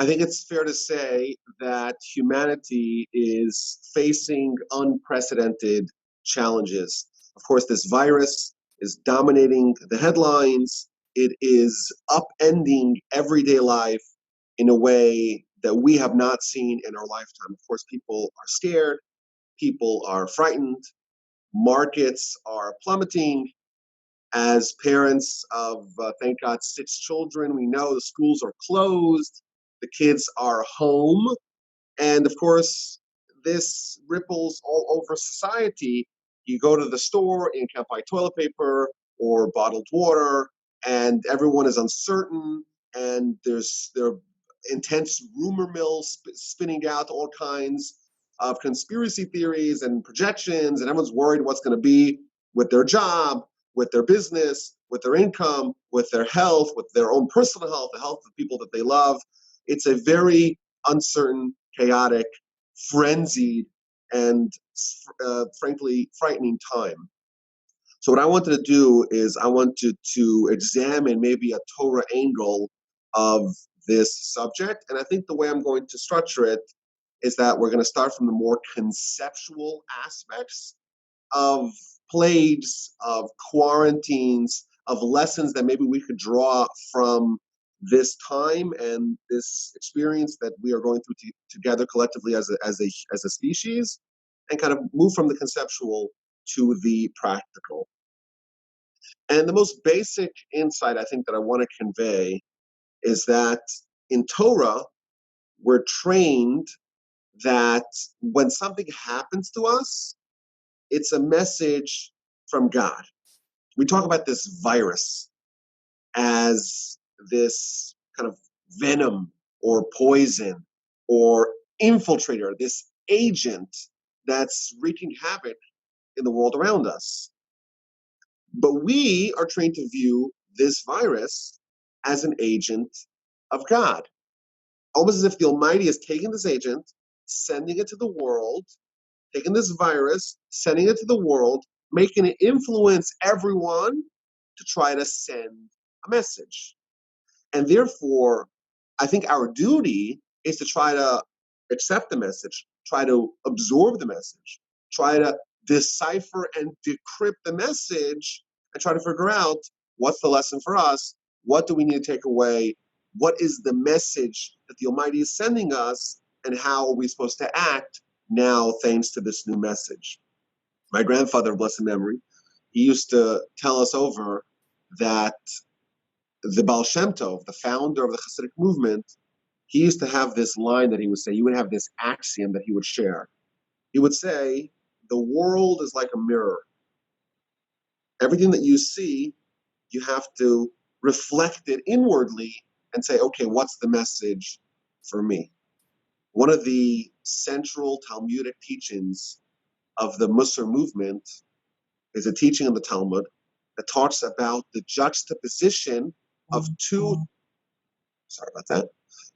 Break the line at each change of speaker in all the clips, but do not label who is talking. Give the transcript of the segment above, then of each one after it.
I think it's fair to say that humanity is facing unprecedented challenges. Of course, this virus is dominating the headlines. It is upending everyday life in a way that we have not seen in our lifetime. Of course, people are scared, people are frightened, markets are plummeting. As parents of, thank God, 6 children, we know the schools are closed, the kids are home, and of course, this ripples all over society. You go to the store and you can't buy toilet paper or bottled water, and everyone is uncertain, and there are intense rumor mills spinning out all kinds of conspiracy theories and projections, and everyone's worried what's going to be with their job, with their business, with their income, with their health, with their own personal health, the health of people that they love. It's a very uncertain, chaotic, frenzied, and frankly frightening time. So what I wanted to do is I wanted to examine maybe a Torah angle of this subject. And I think the way I'm going to structure it is that we're going to start from the more conceptual aspects of plagues, of quarantines, of lessons that maybe we could draw from this time and this experience that we are going through together collectively as a species, and kind of move from the conceptual to the practical. And the most basic insight I think that I want to convey is that in Torah, we're trained that when something happens to us, it's a message from God. We talk about this virus as this kind of venom or poison or infiltrator, this agent that's wreaking havoc in the world around us. But we are trained to view this virus as an agent of God, almost as if the Almighty is taking this agent, sending it to the world, taking this virus, sending it to the world, making it influence everyone to try to send a message. And therefore, I think our duty is to try to accept the message, try to absorb the message, try to decipher and decrypt the message, and try to figure out what's the lesson for us, what do we need to take away, what is the message that the Almighty is sending us, and how are we supposed to act now thanks to this new message. My grandfather, blessed memory, he used to tell us over that the Baal Shem Tov, the founder of the Hasidic movement, he used to have this line that he would say, he would have this axiom that he would share. He would say, the world is like a mirror. Everything that you see, you have to reflect it inwardly and say, okay, what's the message for me? One of the central Talmudic teachings of the Musar movement is a teaching in the Talmud that talks about the juxtaposition of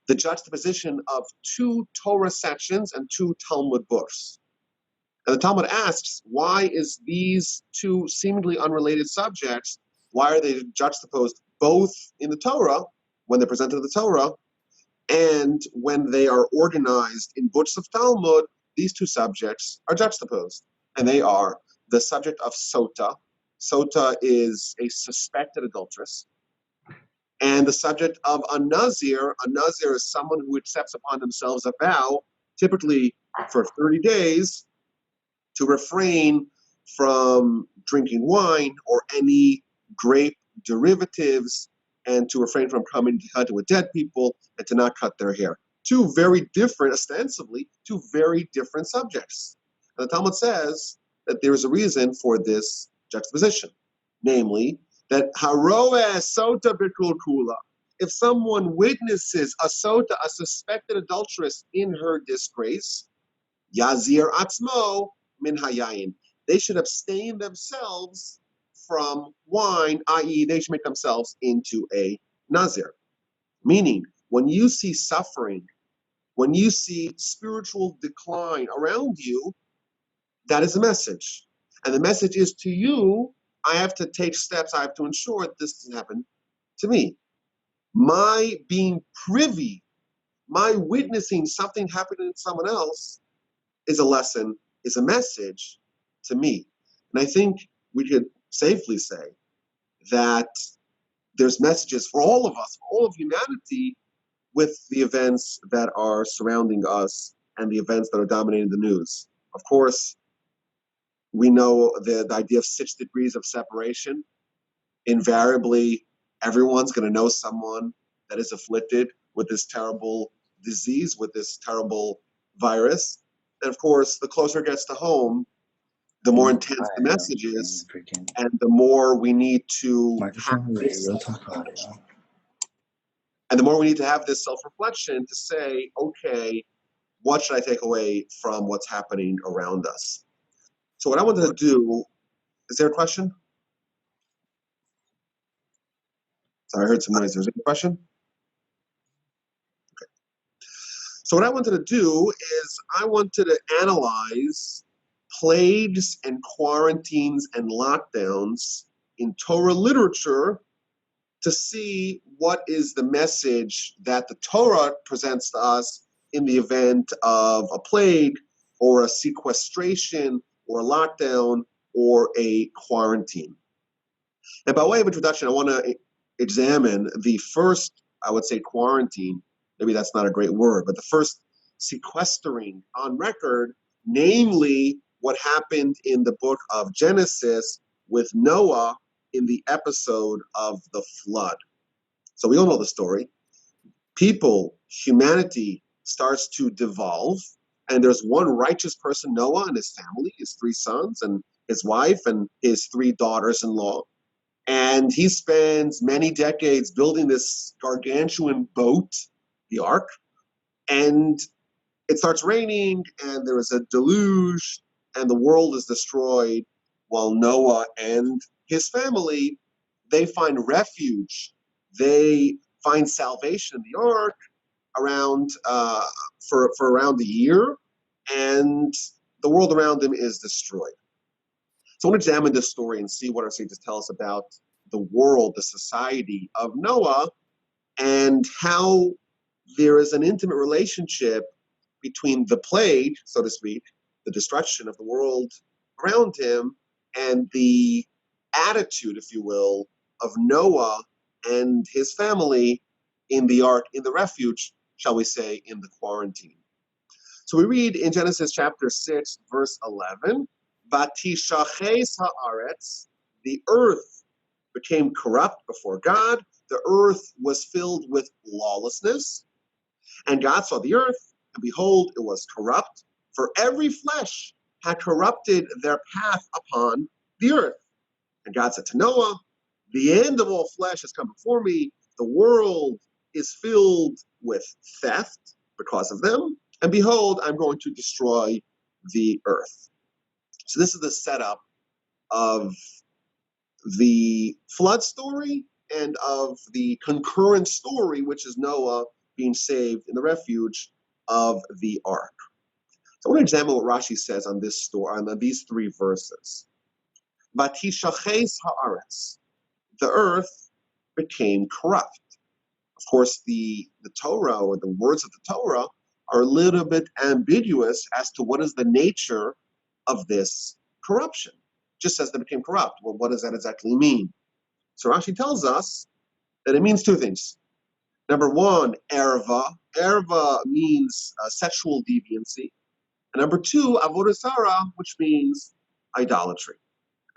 the juxtaposition of two Torah sections and two Talmud books. And the Talmud asks, why is these two seemingly unrelated subjects, why are they juxtaposed both in the Torah, when they're presented in the Torah, and when they are organized in books of Talmud, these two subjects are juxtaposed. And they are the subject of Sota. Sota is a suspected adulteress. And the subject of a Nazir is someone who accepts upon themselves a vow, typically for 30 days, to refrain from drinking wine or any grape derivatives, and to refrain from coming to contact with dead people, and to not cut their hair. Two very different, ostensibly, two very different subjects. And the Talmud says that there is a reason for this juxtaposition, namely that haroeh sota b'kol kula. If someone witnesses a sota, a suspected adulteress, in her disgrace, yazir atzmo min hayayin. They should abstain themselves from wine, i.e., they should make themselves into a nazir. Meaning, when you see suffering, when you see spiritual decline around you, that is a message. And the message is to you, I have to take steps, I have to ensure that this doesn't happen to me. My being privy my witnessing something happening to someone else is a lesson, is a message to me. And I think we could safely say that there's messages for all of us, for all of humanity, with the events that are surrounding us and the events that are dominating the news. Of course, we know the idea of 6 degrees of separation. Invariably, everyone's going to know someone that is afflicted with this terrible disease, with this terrible virus. And of course, the closer it gets to home, the more intense the message is, and the more we need to have this, and the more we need to have this self-reflection to say, okay, what should I take away from what's happening around us? So what I wanted to do, is there a question? Sorry, I heard some noise. There's a question? Okay. So what I wanted to do is I wanted to analyze plagues and quarantines and lockdowns in Torah literature to see what is the message that the Torah presents to us in the event of a plague or a sequestration or a lockdown or a quarantine. And by way of introduction, I want to examine the first, I would say, quarantine. Maybe that's not a great word, but the first sequestering on record, namely what happened in the book of Genesis with Noah in the episode of the flood. So we all know the story. People, humanity starts to devolve, and there's one righteous person, Noah, and his family, his 3 sons, and his wife, and his 3 daughters-in-law. And he spends many decades building this gargantuan boat, the ark, and it starts raining, and there is a deluge, and the world is destroyed, while Noah and his family, they find refuge. They find salvation in the ark around for around a year, and the world around them is destroyed. So I want to examine this story and see what our sages tell us about the world, the society of Noah, and how there is an intimate relationship between the plague, so to speak, the destruction of the world around him, and the attitude, if you will, of Noah and his family in the ark, in the refuge, shall we say, in the quarantine. So we read in Genesis chapter 6, verse 11, Vatishaches haaretz, the earth became corrupt before God. The earth was filled with lawlessness. And God saw the earth, and behold, it was corrupt, for every flesh had corrupted their path upon the earth. And God said to Noah, the end of all flesh has come before me. The world is filled with theft because of them. And behold, I'm going to destroy the earth. So this is the setup of the flood story and of the concurrent story, which is Noah being saved in the refuge of the ark. So I want to examine what Rashi says on this story, on these 3 verses. Vatishaches haaretz, the earth became corrupt. Of course, the Torah, or the words of the Torah, are a little bit ambiguous as to what is the nature of this corruption. Just as they became corrupt. Well, what does that exactly mean? So Rashi tells us that it means 2 things. Number 1, erva. Erva means sexual deviancy. And number 2, avodah zarah, which means idolatry.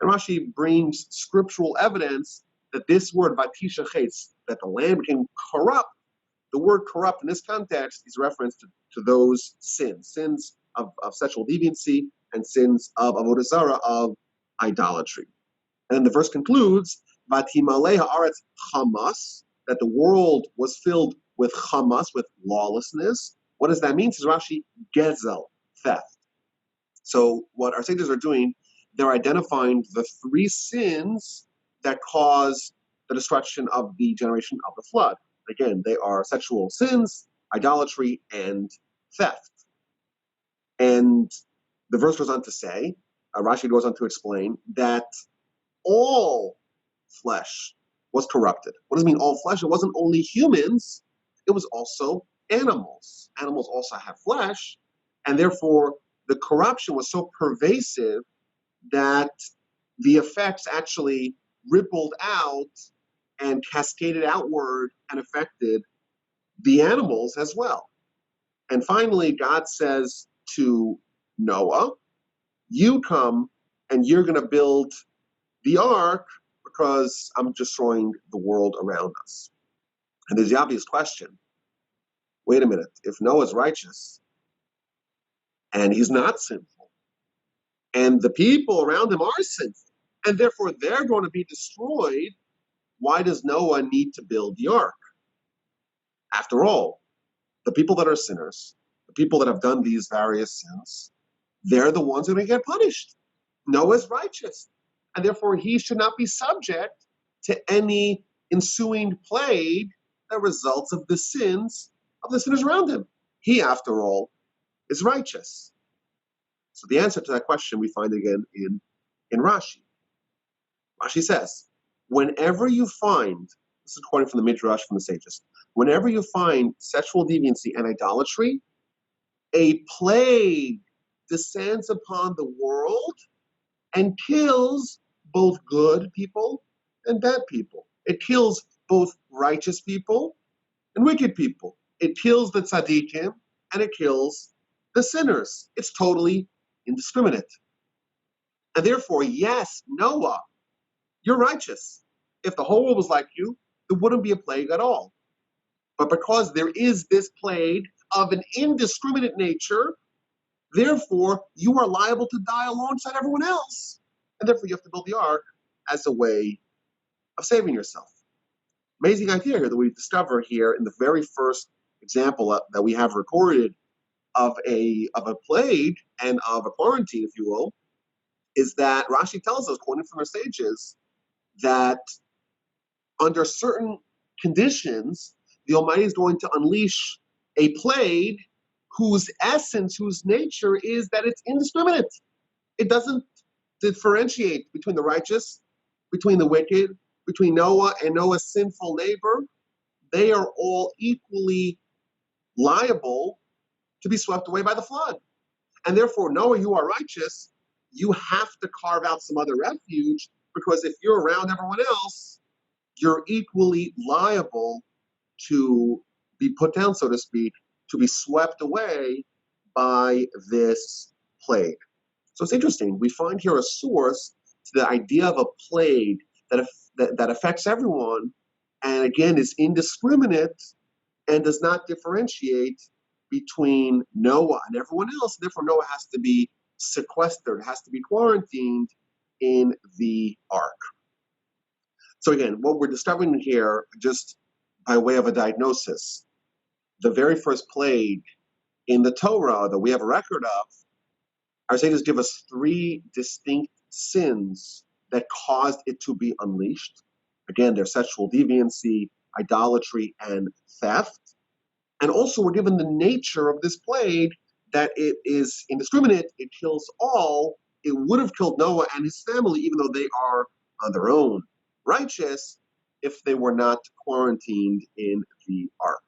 And Rashi brings scriptural evidence that this word, vatishaches, that the land became corrupt. The word corrupt in this context is reference to those sins of sexual deviancy and sins of avodah zarah, of idolatry. And the verse concludes, Vatimale haaretz chamas, that the world was filled with chamas, with lawlessness. What does that mean? Says Rashi, gezel, theft. So what our sages are doing, they're identifying the 3 sins that cause the destruction of the generation of the flood. Again, they are sexual sins, idolatry, and theft. And the verse goes on to say, Rashi goes on to explain that all flesh was corrupted. What does it mean, all flesh? It wasn't only humans, it was also animals. Animals also have flesh, and therefore the corruption was so pervasive that the effects actually rippled out and cascaded outward and affected the animals as well. And finally, God says to Noah, you come and you're going to build the ark because I'm destroying the world around us. And there's the obvious question. Wait a minute, if Noah's righteous and he's not sinful, and the people around him are sinful, and therefore they're going to be destroyed, why does Noah need to build the ark? After all, the people that are sinners, the people that have done these various sins, they're the ones who are going to get punished. Noah's righteous, and therefore he should not be subject to any ensuing plague that results of the sins of the sinners around him. He, after all, is righteous. So the answer to that question we find again in Rashi. Rashi says, whenever you find, this is quoting from the Midrash from the sages, whenever you find sexual deviancy and idolatry, a plague descends upon the world and kills both good people and bad people. It kills both righteous people and wicked people. It kills the tzaddikim and it kills the sinners. It's totally indiscriminate. And therefore, yes, Noah, you're righteous. If the whole world was like you, there wouldn't be a plague at all. But because there is this plague of an indiscriminate nature, therefore, you are liable to die alongside everyone else. And therefore, you have to build the ark as a way of saving yourself. Amazing idea here that we discover here in the very first example that we have recorded of a plague and of a quarantine, if you will, is that Rashi tells us, quoting from our sages, that under certain conditions, the Almighty is going to unleash a plague whose essence, whose nature is that it's indiscriminate. It doesn't differentiate between the righteous, between the wicked, between Noah and Noah's sinful neighbor. They are all equally liable to be swept away by the flood. And therefore, Noah, you are righteous. You have to carve out some other refuge, because if you're around everyone else, you're equally liable to be put down, so to speak, to be swept away by this plague. So it's interesting. We find here a source to the idea of a plague that affects everyone, and again is indiscriminate and does not differentiate between Noah and everyone else. Therefore, Noah has to be sequestered, has to be quarantined in the ark. So again, what we're discovering here, just by way of a diagnosis, the very first plague in the Torah that we have a record of, our sages give us three distinct sins that caused it to be unleashed. Again, they're sexual deviancy, idolatry, and theft. And also we're given the nature of this plague, that it is indiscriminate, it kills all. It would have killed Noah and his family, even though they are on their own righteous, if they were not quarantined in the ark.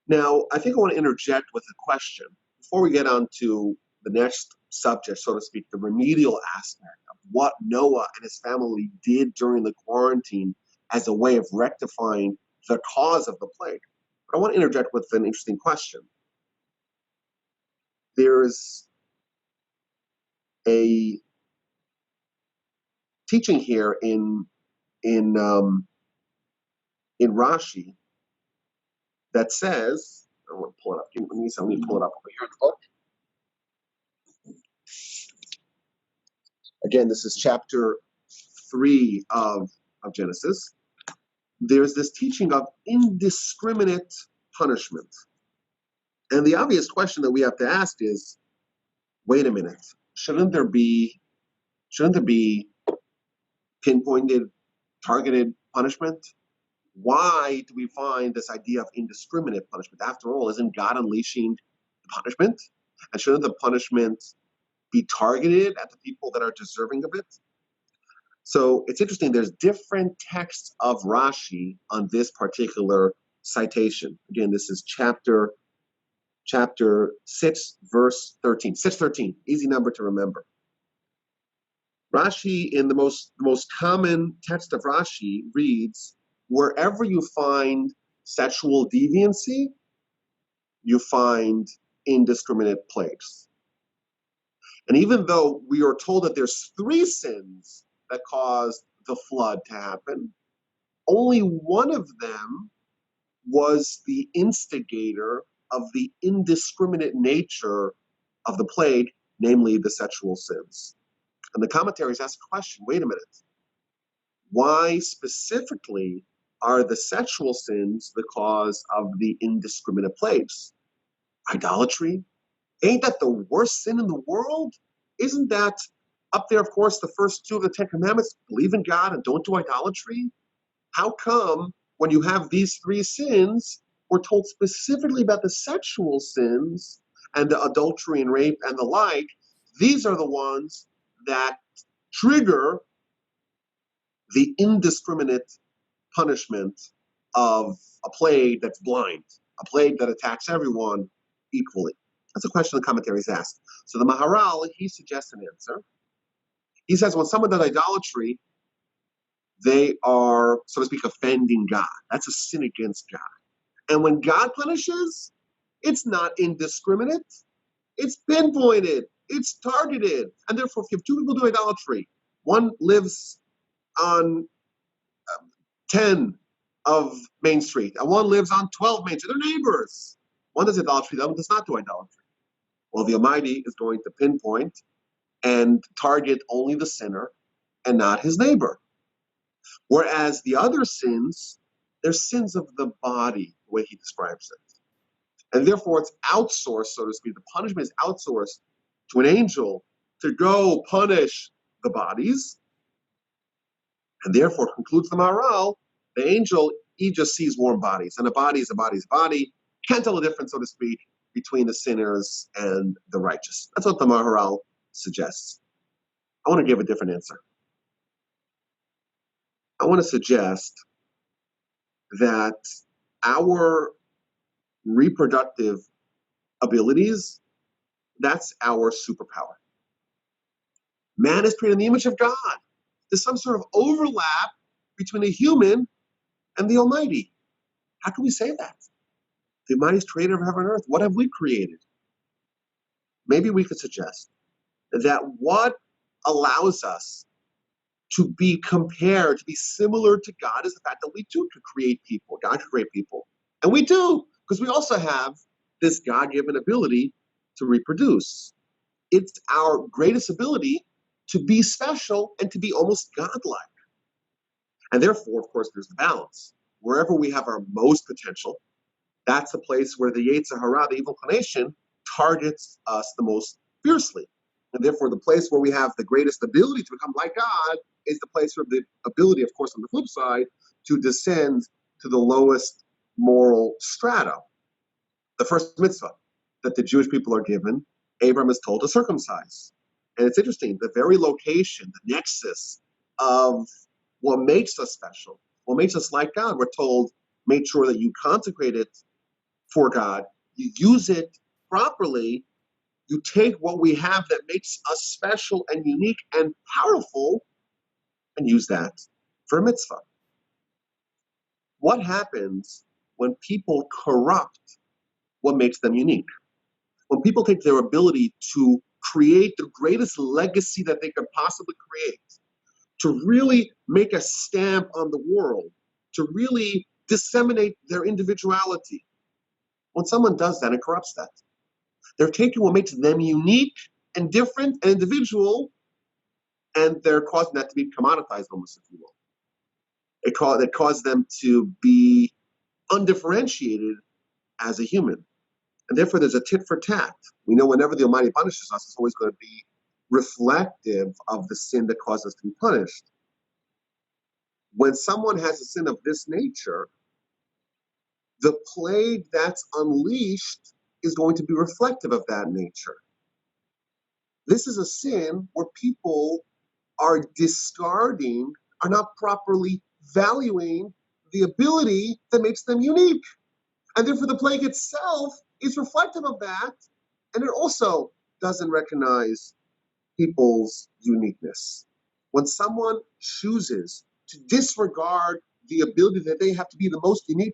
Now, I think I want to interject with a question before we get on to the next subject, so to speak, the remedial aspect of what Noah and his family did during the quarantine as a way of rectifying the cause of the plague. But I want to interject with an interesting question. There's a teaching here in Rashi that says, I want to pull it up. Let me pull it up over here in the book. Again, this is chapter 3 of Genesis. There's this teaching of indiscriminate punishment. And the obvious question that we have to ask is, wait a minute, shouldn't there be pinpointed, targeted punishment? Why do we find this idea of indiscriminate punishment? After all, isn't God unleashing the punishment? And shouldn't the punishment be targeted at the people that are deserving of it? So it's interesting, there's different texts of Rashi on this particular citation. Again, this is chapter 6, verse 13. 6:13, easy number to remember. Rashi, in the most common text of Rashi, reads, wherever you find sexual deviancy, you find indiscriminate plagues. And even though we are told that there's 3 sins that caused the flood to happen, only one of them was the instigator of the indiscriminate nature of the plague, namely the sexual sins. And the commentaries ask a question, wait a minute, why specifically are the sexual sins the cause of the indiscriminate plagues? Idolatry? Ain't that the worst sin in the world? Isn't that up there, of course, the first 2 of the 10 Commandments, believe in God and don't do idolatry? How come when you have these 3 sins, we're told specifically about the sexual sins and the adultery and rape and the like? These are the ones that trigger the indiscriminate punishment of a plague that's blind, a plague that attacks everyone equally. That's a question the commentaries ask. So the Maharal, he suggests an answer. He says when someone does idolatry, they are, so to speak, offending God. That's a sin against God. And when God punishes, it's not indiscriminate. It's pinpointed. It's targeted. And therefore, if you have 2 people do idolatry, one lives on 10 of Main Street, and one lives on 12 Main Street. They're neighbors. One does idolatry, the other does not do idolatry. Well, the Almighty is going to pinpoint and target only the sinner and not his neighbor. Whereas the other sins, they're sins of the body, the way he describes it. And therefore, it's outsourced, so to speak. The punishment is outsourced to an angel to go punish the bodies. And therefore, concludes the Maharal, the angel, he just sees warm bodies. And a body is a body's body. Can't tell the difference, so to speak, between the sinners and the righteous. That's what the Maharal suggests. I want to give a different answer. I want to suggest that our reproductive abilities, that's our superpower. Man is created in the image of God. There's some sort of overlap between a human and the Almighty. How can we say that? The Almighty is creator of heaven and earth. What have we created? Maybe we could suggest that what allows us to be compared, to be similar to God, is the fact that we too could create people. God could create people. And we do, because we also have this God-given ability to reproduce. It's our greatest ability to be special and to be almost godlike. And therefore, of course, there's the balance. Wherever we have our most potential, that's the place where the Yetzer Hara, the evil inclination, targets us the most fiercely. And therefore, the place where we have the greatest ability to become like God is the place where the ability, of course, on the flip side, to descend to the lowest moral strata. The first mitzvah that the Jewish people are given, Abram is told to circumcise. And it's interesting, the very location, the nexus of what makes us special, what makes us like God, we're told, make sure that you consecrate it for God, you use it properly, you take what we have that makes us special and unique and powerful and use that for a mitzvah. What happens when people corrupt what makes them unique? When people take their ability to create the greatest legacy that they could possibly create, to really make a stamp on the world, to really disseminate their individuality. When someone does that, it corrupts that. They're taking what makes them unique and different and individual, and they're causing that to be commoditized almost, if you will. It caused them to be undifferentiated as a human. And therefore, there's a tit for tat. We know whenever the Almighty punishes us, it's always going to be reflective of the sin that caused us to be punished. When someone has a sin of this nature, the plague that's unleashed is going to be reflective of that nature. This is a sin where people are discarding, are not properly valuing the ability that makes them unique. And therefore the plague itself is reflective of that, and it also doesn't recognize people's uniqueness. When someone chooses to disregard the ability that they have to be the most unique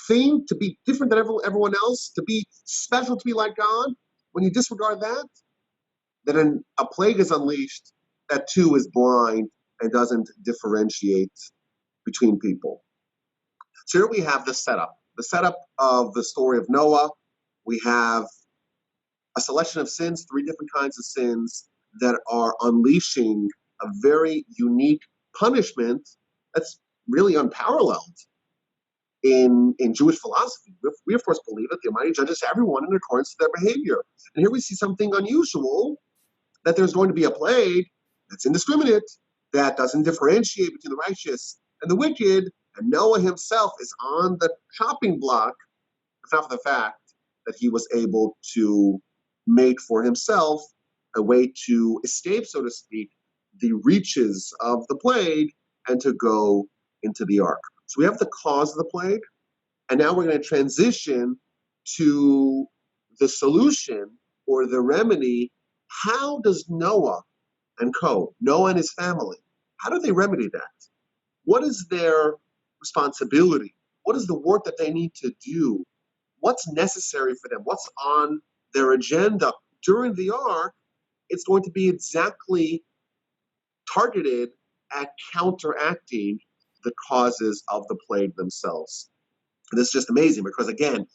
thing, to be different than everyone else, to be special, to be like God, when you disregard that, then a plague is unleashed that too is blind and doesn't differentiate between people. So here we have the setup of the story of Noah. We have a selection of sins, 3 different kinds of sins that are unleashing a very unique punishment that's really unparalleled in Jewish philosophy. We of course believe that the Almighty judges everyone in accordance to their behavior. And here we see something unusual, that there's going to be a plague that's indiscriminate, that doesn't differentiate between the righteous and the wicked, and Noah himself is on the chopping block, if not for the fact that he was able to make for himself a way to escape, so to speak, the reaches of the plague and to go into the ark. So we have the cause of the plague, and now we're going to transition to the solution or the remedy. How does Noah and Noah and his family, how do they remedy that? What is their responsibility? What is the work that they need to do? What's necessary for them? What's on their agenda during the ark? It's going to be exactly targeted at counteracting the causes of the plague themselves. And this is just amazing because, again,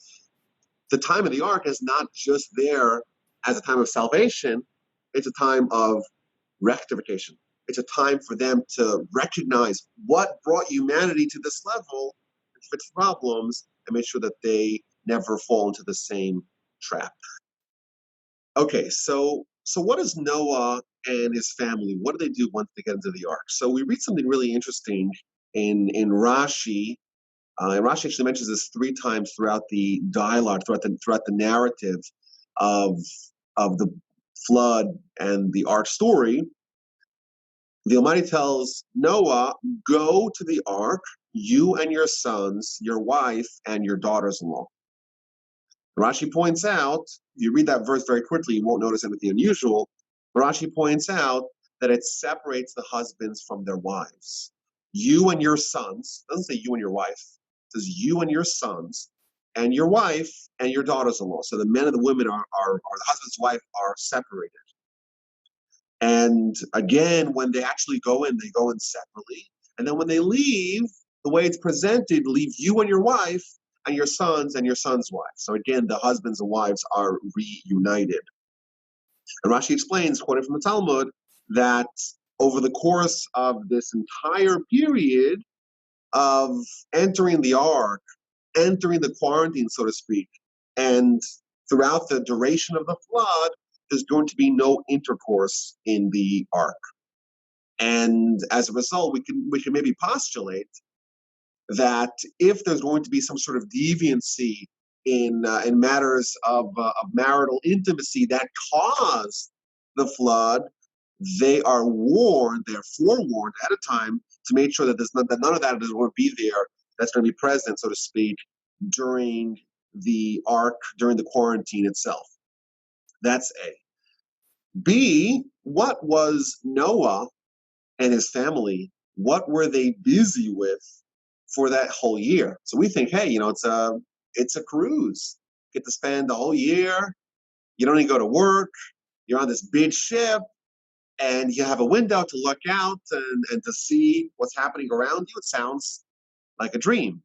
the time of the ark is not just there as a time of salvation. It's a time of rectification. It's a time for them to recognize what brought humanity to this level, fix problems, and make sure that they never fall into the same trap. Okay, so what does Noah and his family, what do they do once they get into the ark? So we read something really interesting in Rashi. And Rashi actually mentions this 3 times throughout the dialogue, throughout the narrative of the flood and the ark story. The Almighty tells Noah, go to the ark, you and your sons, your wife, and your daughters-in-law. Rashi points out, if you read that verse very quickly, you won't notice anything unusual. Rashi points out that it separates the husbands from their wives. You and your sons, it doesn't say you and your wife, it says you and your sons, and your wife and your daughters-in-law. So the men and the women are the husband's wife are separated. And again, when they actually go in, they go in separately. And then when they leave, the way it's presented, leave you and your wife and your sons and your son's wife. So again, the husbands and wives are reunited. And Rashi explains, quoting from the Talmud, that over the course of this entire period of entering the ark, entering the quarantine, so to speak, and throughout the duration of the flood, there's going to be no intercourse in the ark. And as a result, we can maybe postulate that if there's going to be some sort of deviancy in matters of marital intimacy that caused the flood, they are forewarned at a time to make sure that none of that is going to be there, that's going to be present, so to speak, during the ark, during the quarantine itself. That's A. B, what was Noah and his family, what were they busy with for that whole year? So we think, hey, it's a cruise. You get to spend the whole year. You don't even go to work. You're on this big ship, and you have a window to look out and to see what's happening around you. It sounds like a dream.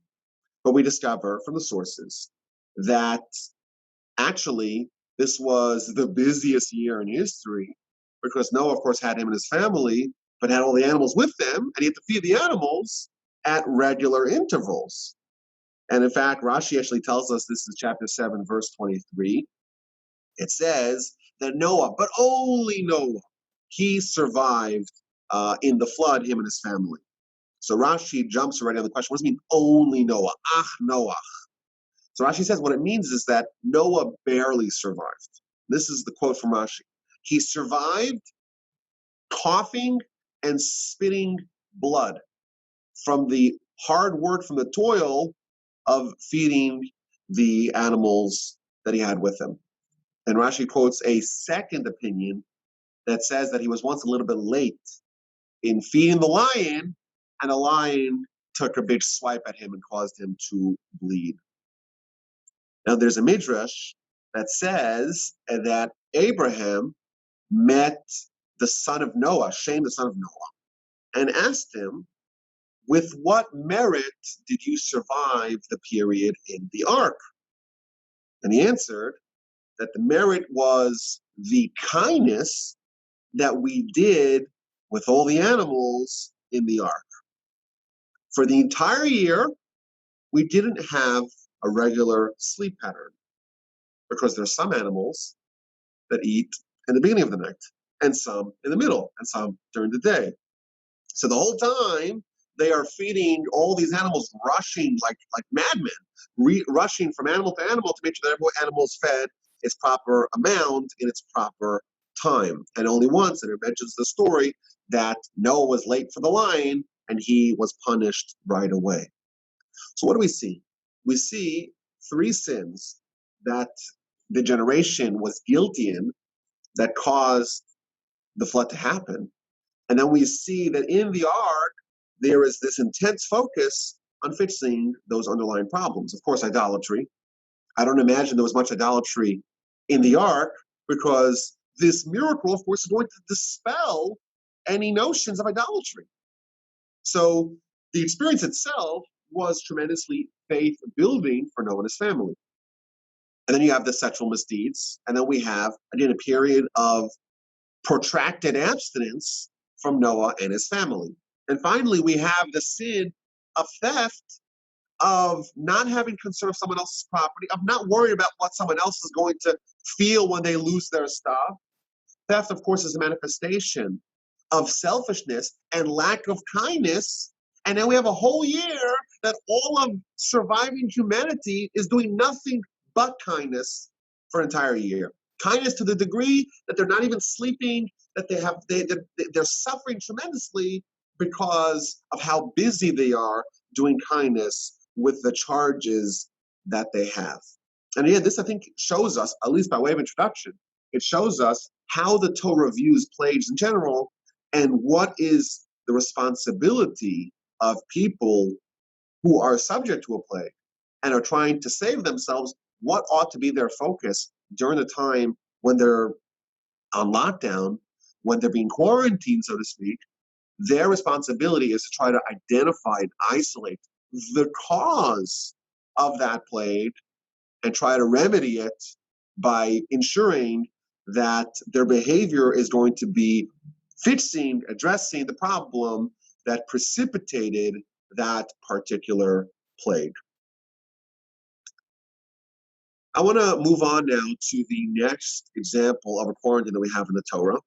But we discover from the sources that actually this was the busiest year in history, because Noah, of course, had him and his family, but had all the animals with them, and he had to feed the animals at regular intervals. And in fact, Rashi actually tells us, this is chapter 7, verse 23. It says that Noah, but only Noah, he survived in the flood, him and his family. So Rashi jumps already on the question, what does it mean, only Noah? Noah. So Rashi says what it means is that Noah barely survived. This is the quote from Rashi. He survived coughing and spitting blood from the hard work from the toil of feeding the animals that he had with him. And Rashi quotes a second opinion that says that he was once a little bit late in feeding the lion, and the lion took a big swipe at him and caused him to bleed. Now, there's a midrash that says that Abraham met the son of Noah, Shem, the son of Noah, and asked him, with what merit did you survive the period in the ark? And he answered that the merit was the kindness that we did with all the animals in the ark. For the entire year, we didn't have a regular sleep pattern because there are some animals that eat in the beginning of the night, and some in the middle, and some during the day. So the whole time, they are feeding all these animals, rushing like madmen, rushing from animal to animal to make sure that every animal is fed its proper amount in its proper time. And only once, and it mentions the story, that Noah was late for the lion, and he was punished right away. So what do we see? We see 3 sins that the generation was guilty in that caused the flood to happen. And then we see that in the ark, there is this intense focus on fixing those underlying problems. Of course, idolatry. I don't imagine there was much idolatry in the ark because this miracle, of course, is going to dispel any notions of idolatry. So the experience itself was tremendously faith-building for Noah and his family. And then you have the sexual misdeeds. And then we have, again, a period of protracted abstinence from Noah and his family. And finally, we have the sin of theft, of not having concern of someone else's property, of not worrying about what someone else is going to feel when they lose their stuff. Theft, of course, is a manifestation of selfishness and lack of kindness. And then we have a whole year that all of surviving humanity is doing nothing but kindness for an entire year. Kindness to the degree that they're not even sleeping, that they're suffering tremendously because of how busy they are doing kindness with the charges that they have. And again, this I think shows us, at least by way of introduction, it shows us how the Torah views plagues in general and what is the responsibility of people who are subject to a plague and are trying to save themselves. What ought to be their focus during the time when they're on lockdown, when they're being quarantined, so to speak? Their responsibility is to try to identify and isolate the cause of that plague and try to remedy it by ensuring that their behavior is going to be addressing the problem that precipitated that particular plague. I want to move on now to the next example of a quarantine that we have in the Torah,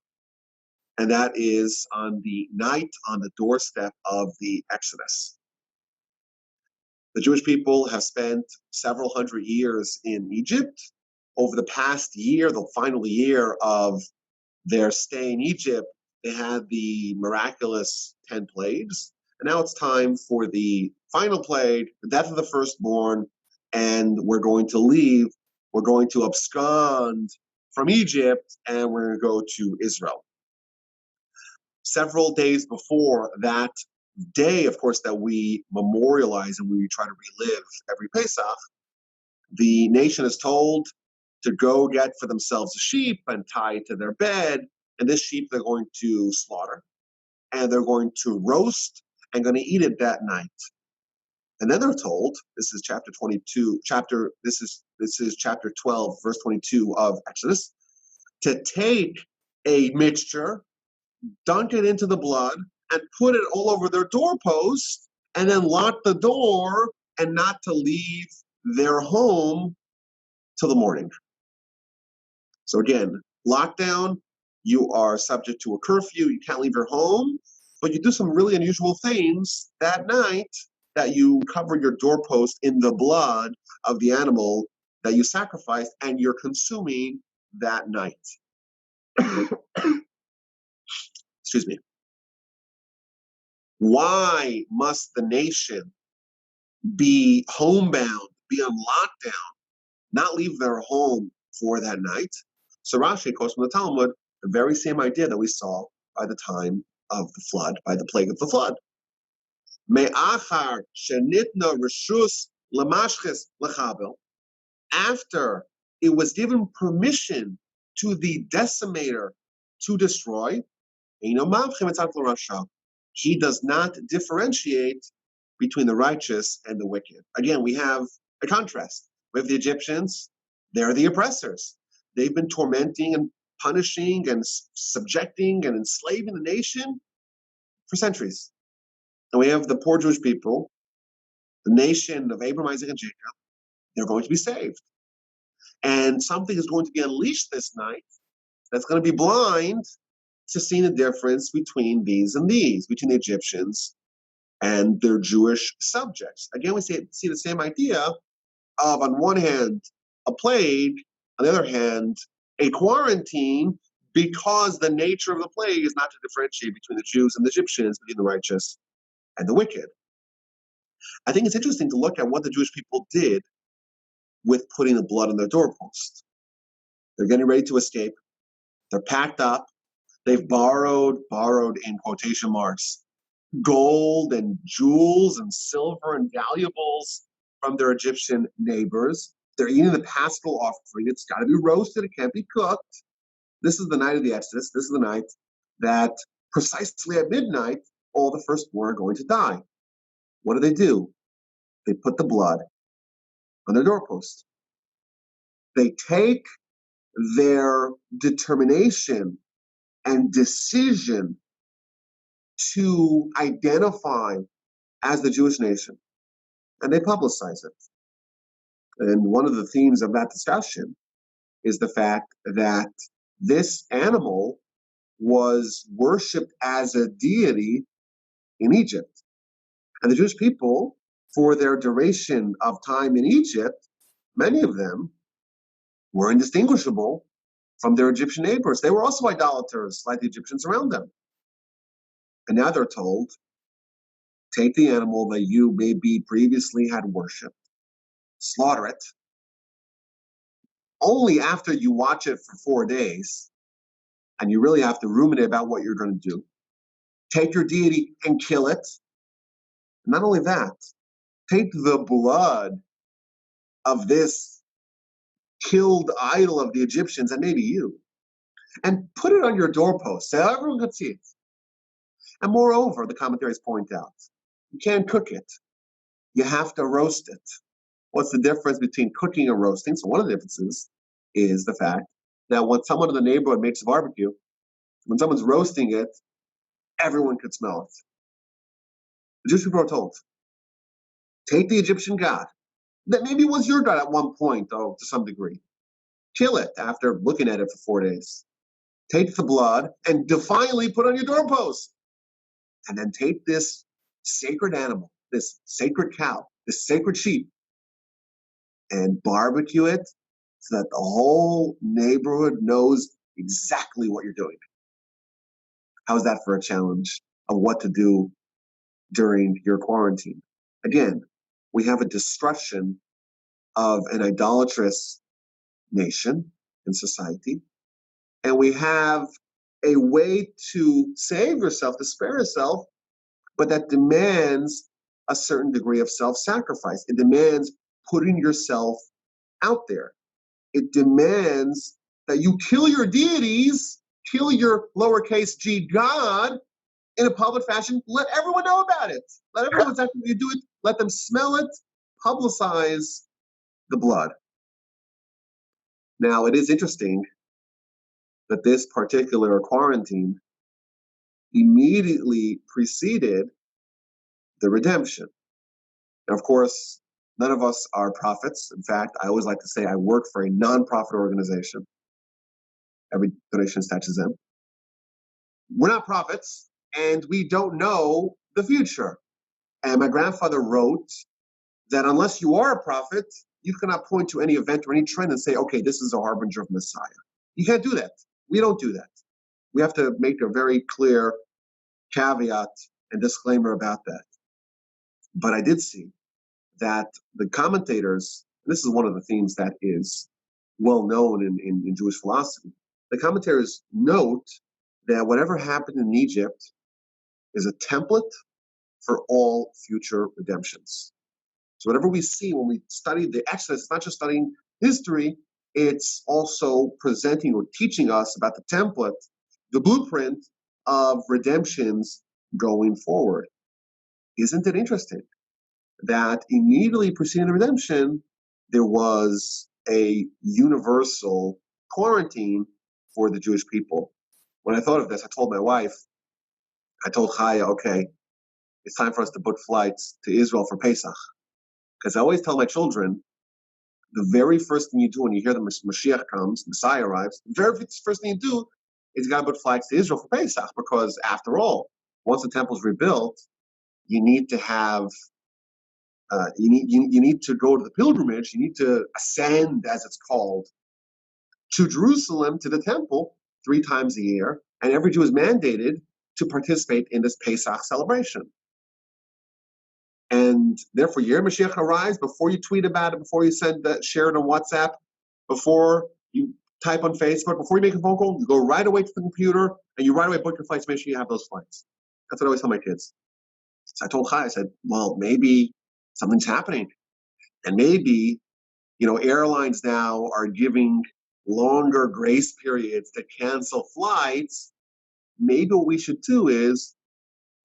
and that is on the night on the doorstep of the Exodus. The Jewish people have spent several hundred years in Egypt. Over the past year, the final year of their stay in Egypt, they had the miraculous 10 plagues. And now it's time for the final plague, the death of the firstborn, and we're going to leave. We're going to abscond from Egypt, and we're going to go to Israel. Several days before that day, of course, that we memorialize and we try to relive every Pesach, the nation is told to go get for themselves a sheep and tie it to their bed, and this sheep they're going to slaughter, and they're going to roast and going to eat it that night. And then they're told, this is chapter 12, verse 22 of Exodus, to take a mixture, dunk it into the blood, and put it all over their doorpost, and then lock the door and not to leave their home till the morning. So again, lockdown, you are subject to a curfew, you can't leave your home, but you do some really unusual things that night, that you cover your doorpost in the blood of the animal that you sacrificed and you're consuming that night. Excuse me. Why must the nation be homebound, be on lockdown, not leave their home for that night. So Rashi quotes from the Talmud the very same idea that we saw by the time of the flood, by the plague of the flood. Me'achar shenitna reshus lemashches lechabel. After it was given permission to the decimator to destroy, he does not differentiate between the righteous and the wicked. Again, we have a contrast. We have the Egyptians, they're the oppressors. They've been tormenting and punishing and subjecting and enslaving the nation for centuries. And we have the poor Jewish people, the nation of Abraham, Isaac, and Jacob. They're going to be saved. And something is going to be unleashed this night that's going to be blind to seeing the difference between these and these, between the Egyptians and their Jewish subjects. Again, we see the same idea of, on one hand, a plague, on the other hand, a quarantine, because the nature of the plague is not to differentiate between the Jews and the Egyptians, between the righteous and the wicked. I think it's interesting to look at what the Jewish people did with putting the blood on their doorpost. They're getting ready to escape. They're packed up. They've borrowed in quotation marks, gold and jewels and silver and valuables from their Egyptian neighbors. They're eating the paschal offering. It's got to be roasted. It can't be cooked. This is the night of the Exodus. This is the night that precisely at midnight, all the firstborn are going to die. What do? They put the blood on their doorpost. They take their determination and decision to identify as the Jewish nation, and they publicize it. And one of the themes of that discussion is the fact that this animal was worshipped as a deity in Egypt. And the Jewish people, for their duration of time in Egypt, many of them were indistinguishable from their Egyptian neighbors. They were also idolaters like the Egyptians around them. And now they're told, take the animal that you maybe previously had worshipped, slaughter it. Only after you watch it for 4 days, and you really have to ruminate about what you're going to do, take your deity and kill it. Not only that, take the blood of this killed idol of the Egyptians, and maybe you, and put it on your doorpost so everyone could see it. And moreover, the commentaries point out, you can't cook it. You have to roast it. What's the difference between cooking and roasting? So one of the differences is the fact that when someone in the neighborhood makes a barbecue, when someone's roasting it, everyone could smell it. The Jewish people are told, take the Egyptian god, that maybe was your god at one point, though, to some degree. Kill it after looking at it for 4 days. Take the blood and defiantly put on your doorpost. And then take this sacred animal, this sacred cow, this sacred sheep, and barbecue it so that the whole neighborhood knows exactly what you're doing. How's that for a challenge of what to do during your quarantine? Again, we have a destruction of an idolatrous nation and society, and we have a way to save yourself, to spare yourself, but that demands a certain degree of self-sacrifice. It demands putting yourself out there. It demands that you kill your deities, kill your lowercase g God in a public fashion. Let everyone know about it. Let everyone know exactly what you do it. Let them smell it. Publicize the blood. Now, it is interesting that this particular quarantine immediately preceded the redemption. Now, of course, none of us are prophets. In fact, I always like to say I work for a non-profit organization. Every donation is tax exempt. We're not prophets, and we don't know the future. And my grandfather wrote that unless you are a prophet, you cannot point to any event or any trend and say, okay, this is a harbinger of Messiah. You can't do that. We don't do that. We have to make a very clear caveat and disclaimer about that. But I did see that the commentators, and this is one of the themes that is well known in Jewish philosophy, the commentators note that whatever happened in Egypt is a template for all future redemptions. So whatever we see when we study the Exodus, it's not just studying history, it's also presenting or teaching us about the template, the blueprint of redemptions going forward. Isn't it interesting that immediately preceding the redemption, there was a universal quarantine for the Jewish people? When I thought of this, I told my wife, I told Chaya, okay, it's time for us to book flights to Israel for Pesach. Because I always tell my children, the very first thing you do when you hear the Mashiach comes, Messiah arrives, the very first thing you do is you got to book flights to Israel for Pesach. Because after all, once the temple's rebuilt, you need to have, you need to go to the pilgrimage, you need to ascend, as it's called, to Jerusalem, to the temple, 3 times a year. And every Jew is mandated to participate in this Pesach celebration. And therefore, your Mashiach arrives before you tweet about it, before you share it on WhatsApp, before you type on Facebook, before you make a phone call, you go right away to the computer and you right away book your flights, make sure you have those flights. That's what I always tell my kids. So I told Chai, I said, well, maybe something's happening. And maybe, airlines now are giving longer grace periods to cancel flights. Maybe what we should do is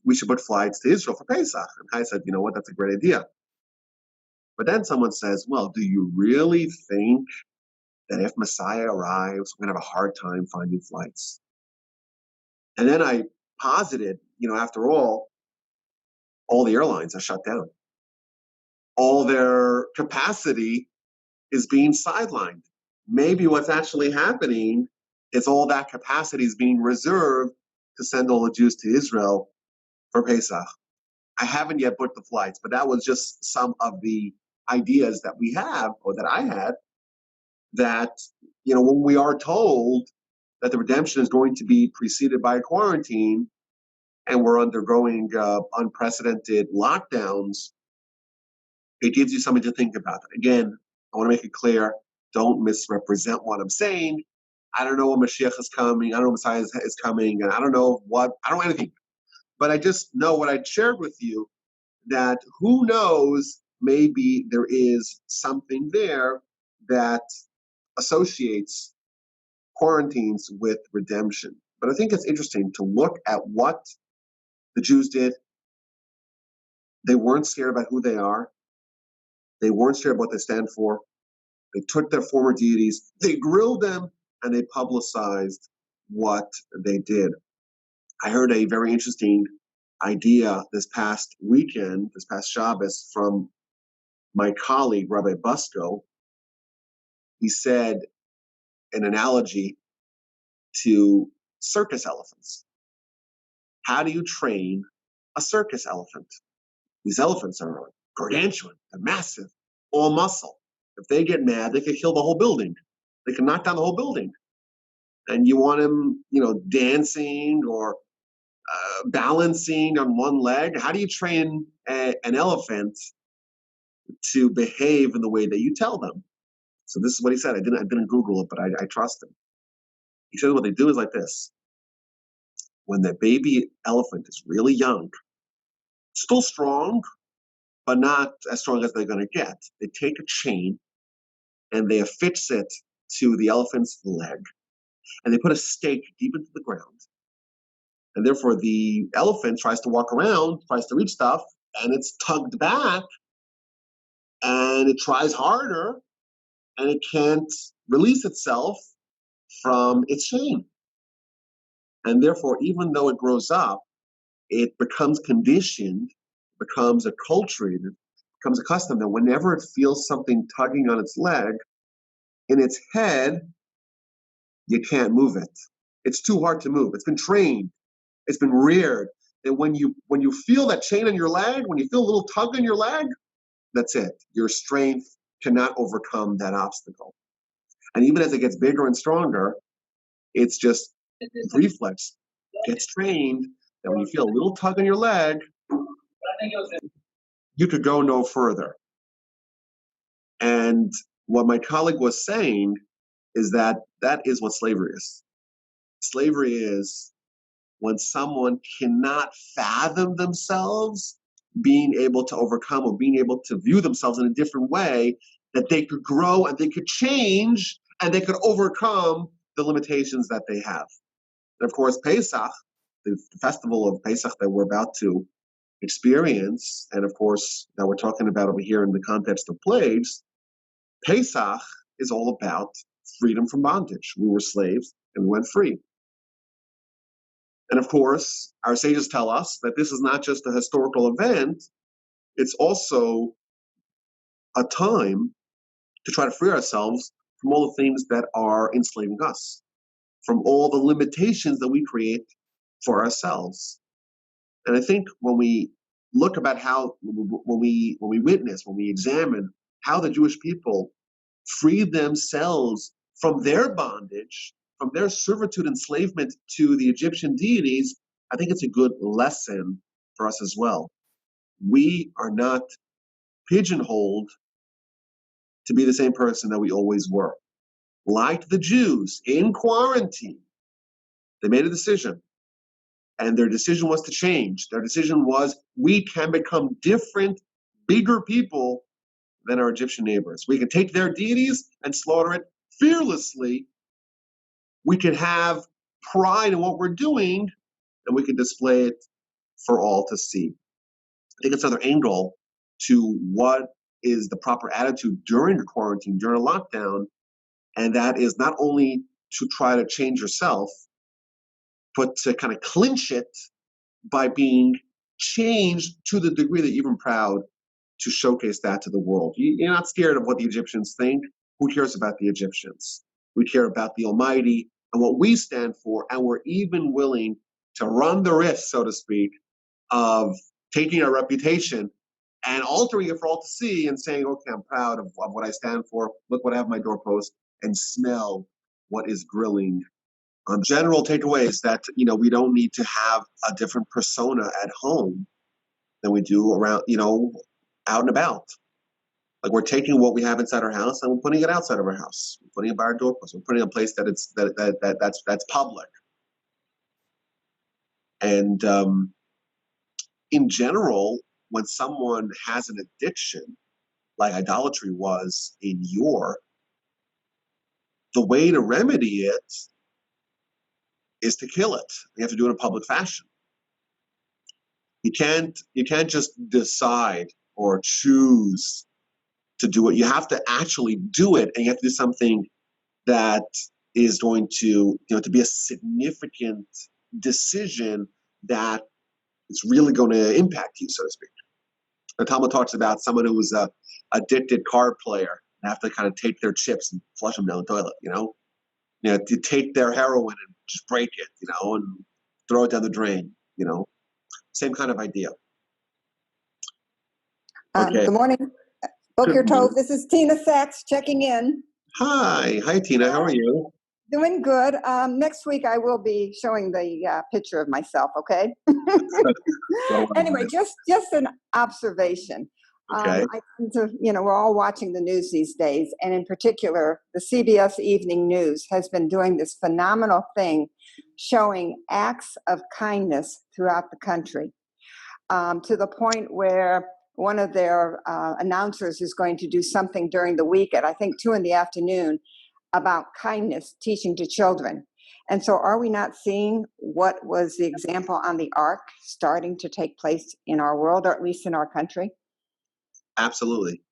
we should book flights to Israel for Pesach. And I said, you know what, that's a great idea. But then someone says, well, do you really think that if Messiah arrives, we're going to have a hard time finding flights? And then I posited, after all the airlines are shut down. All their capacity is being sidelined. Maybe what's actually happening is all that capacity is being reserved to send all the Jews to Israel for Pesach. I haven't yet booked the flights, but that was just some of the ideas that we have, or that I had, that, when we are told that the redemption is going to be preceded by a quarantine and we're undergoing unprecedented lockdowns, it gives you something to think about. Again, I want to make it clear, don't misrepresent what I'm saying. I don't know when Mashiach is coming, I don't know when Messiah is coming, and I don't know anything. But I just know what I shared with you, that who knows, maybe there is something there that associates quarantines with redemption. But I think it's interesting to look at what the Jews did. They weren't scared about who they are. They weren't scared about what they stand for. They took their former deities, they grilled them, and they publicized what they did. I heard a very interesting idea this past weekend, this past Shabbos, from my colleague, Rabbi Busco. He said an analogy to circus elephants. How do you train a circus elephant? These elephants are gargantuan, they're massive, all muscle. If they get mad, they could kill the whole building. They can knock down the whole building. And you want him, dancing or balancing on one leg. How do you train an elephant to behave in the way that you tell them? So this is what he said. I didn't Google it, but I trust him. He said what they do is like this. When the baby elephant is really young, still strong, but not as strong as they're going to get, they take a chain and they affix it to the elephant's leg, and they put a stake deep into the ground. And therefore, the elephant tries to walk around, tries to reach stuff, and it's tugged back, and it tries harder, and it can't release itself from its chain. And therefore, even though it grows up, it becomes conditioned, becomes acculturated, becomes accustomed that whenever it feels something tugging on its leg, in its head, you can't move it. It's too hard to move. It's been trained. It's been reared. And when you feel that chain on your leg, when you feel a little tug on your leg, that's it. Your strength cannot overcome that obstacle. And even as it gets bigger and stronger, it's just reflex. Gets trained that when you feel a little tug on your leg, you could go no further. And what my colleague was saying is that that is what slavery is. Slavery is when someone cannot fathom themselves being able to overcome or being able to view themselves in a different way, that they could grow and they could change and they could overcome the limitations that they have. And of course, Pesach, the festival of Pesach that we're about to experience, and of course, that we're talking about over here in the context of plagues, Pesach is all about freedom from bondage. We were slaves and we went free. And of course, our sages tell us that this is not just a historical event, it's also a time to try to free ourselves from all the things that are enslaving us, from all the limitations that we create for ourselves. And I think when we look about how, when we witness, when we examine how the Jewish people freed themselves from their bondage, from their servitude, enslavement to the Egyptian deities, I think it's a good lesson for us as well. We are not pigeonholed to be the same person that we always were. Like the Jews in quarantine, they made a decision. And their decision was to change. Their decision was, we can become different, bigger people than our Egyptian neighbors. We can take their deities and slaughter it fearlessly. We can have pride in what we're doing, and we can display it for all to see. I think it's another angle to what is the proper attitude during a quarantine, during a lockdown, and that is not only to try to change yourself, but to kind of clinch it by being changed to the degree that you're even proud to showcase that to the world. You're not scared of what the Egyptians think. Who cares about the Egyptians? We care about the Almighty and what we stand for, and we're even willing to run the risk, so to speak, of taking our reputation and altering it for all to see and saying, okay, I'm proud of what I stand for. Look what I have on my doorpost, and smell what is grilling. General takeaways that, we don't need to have a different persona at home than we do around, out and about. Like, we're taking what we have inside our house and we're putting it outside of our house. We're putting it by our doorpost. We're putting it in a place that's public. And in general, when someone has an addiction, like idolatry was in yore, the way to remedy it is to kill it. You have to do it in a public fashion. You can't just decide or choose to do it. You have to actually do it, and you have to do something that is going to, to be a significant decision that is really going to impact you, so to speak. The Talmud talks about someone who was a addicted card player and have to kind of take their chips and flush them down the toilet, to take their heroin and just break it, and throw it down the drain, Same kind of idea. Okay.
Good morning. Boker Tov. This is Tina Sachs checking in.
Hi, Tina. How are you?
Doing good. Next week I will be showing the picture of myself. Okay. Anyway, just an observation.
Okay.
I tend to, we're all watching the news these days, and in particular, the CBS Evening News has been doing this phenomenal thing, showing acts of kindness throughout the country, to the point where one of their announcers is going to do something during the week at, I think, 2 p.m. about kindness, teaching to children. And so are we not seeing what was the example on the ark starting to take place in our world, or at least in our country?
Absolutely.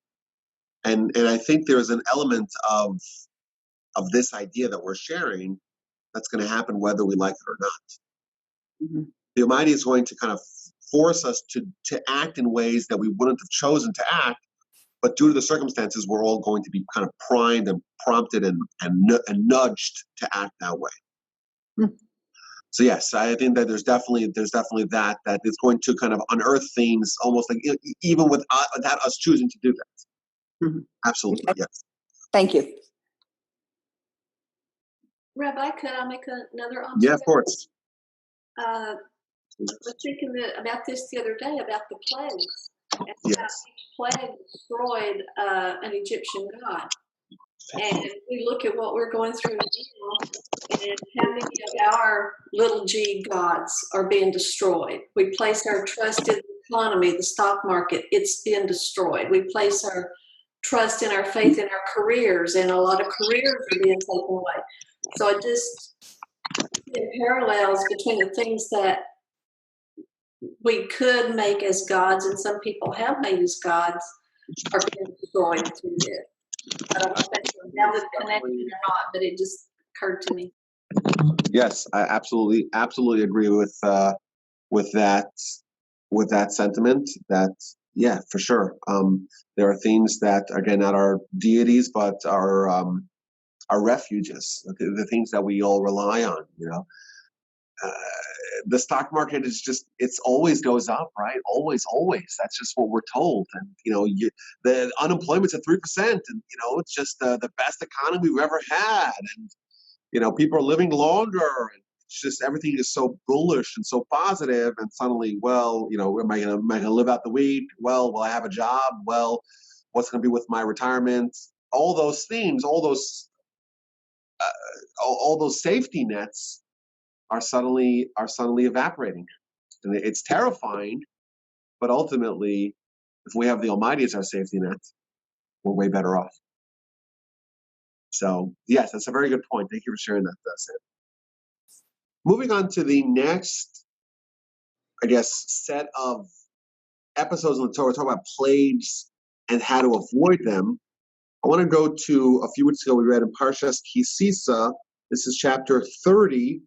And I think there's an element of this idea that we're sharing that's going to happen whether we like it or not. Mm-hmm. The Almighty is going to kind of force us to act in ways that we wouldn't have chosen to act, but due to the circumstances, we're all going to be kind of primed and prompted and nudged to act that way. Mm-hmm. So yes, I think that there's definitely that is going to kind of unearth things almost like even without us choosing to do that. Mm-hmm. Absolutely, okay. Yes.
Thank you.
Rabbi, could I make another observation?
Yeah, of course.
I was thinking about this the other day, about the plagues. And how
Yes.
each plague destroyed an Egyptian god. And we look at what we're going through now, and how many of our little g gods are being destroyed. We place our trust in the economy, the stock market, it's being destroyed. We place our trust in our faith in our careers, and a lot of careers are being taken away. So it just parallels between the things that we could make as gods, and some people have made as gods, are being destroyed through this. I don't know if that's a valid connection or not, but it just occurred to me.
Yes, I absolutely agree with that sentiment. That, yeah, for sure. There are things that, again, not our deities, but our refuges, the things that we all rely on. The stock market is it's always goes up, right? Always. That's just what we're told. And the unemployment's at 3%, and it's just the best economy we've ever had. And people are living longer, and it's just everything is so bullish and so positive. And suddenly, well, am I gonna live out the week? Well, will I have a job? Well, what's gonna be with my retirement? All those themes, all those safety nets are suddenly evaporating, and it's terrifying. But ultimately, if we have the Almighty as our safety net, we're way better off. So yes, that's a very good point. Thank you for sharing that, Sam. Moving on to the next, I guess, set of episodes in the Torah, talking about plagues and how to avoid them. I want to go to a few weeks ago. We read in Parshas Kisisa. This is chapter 30.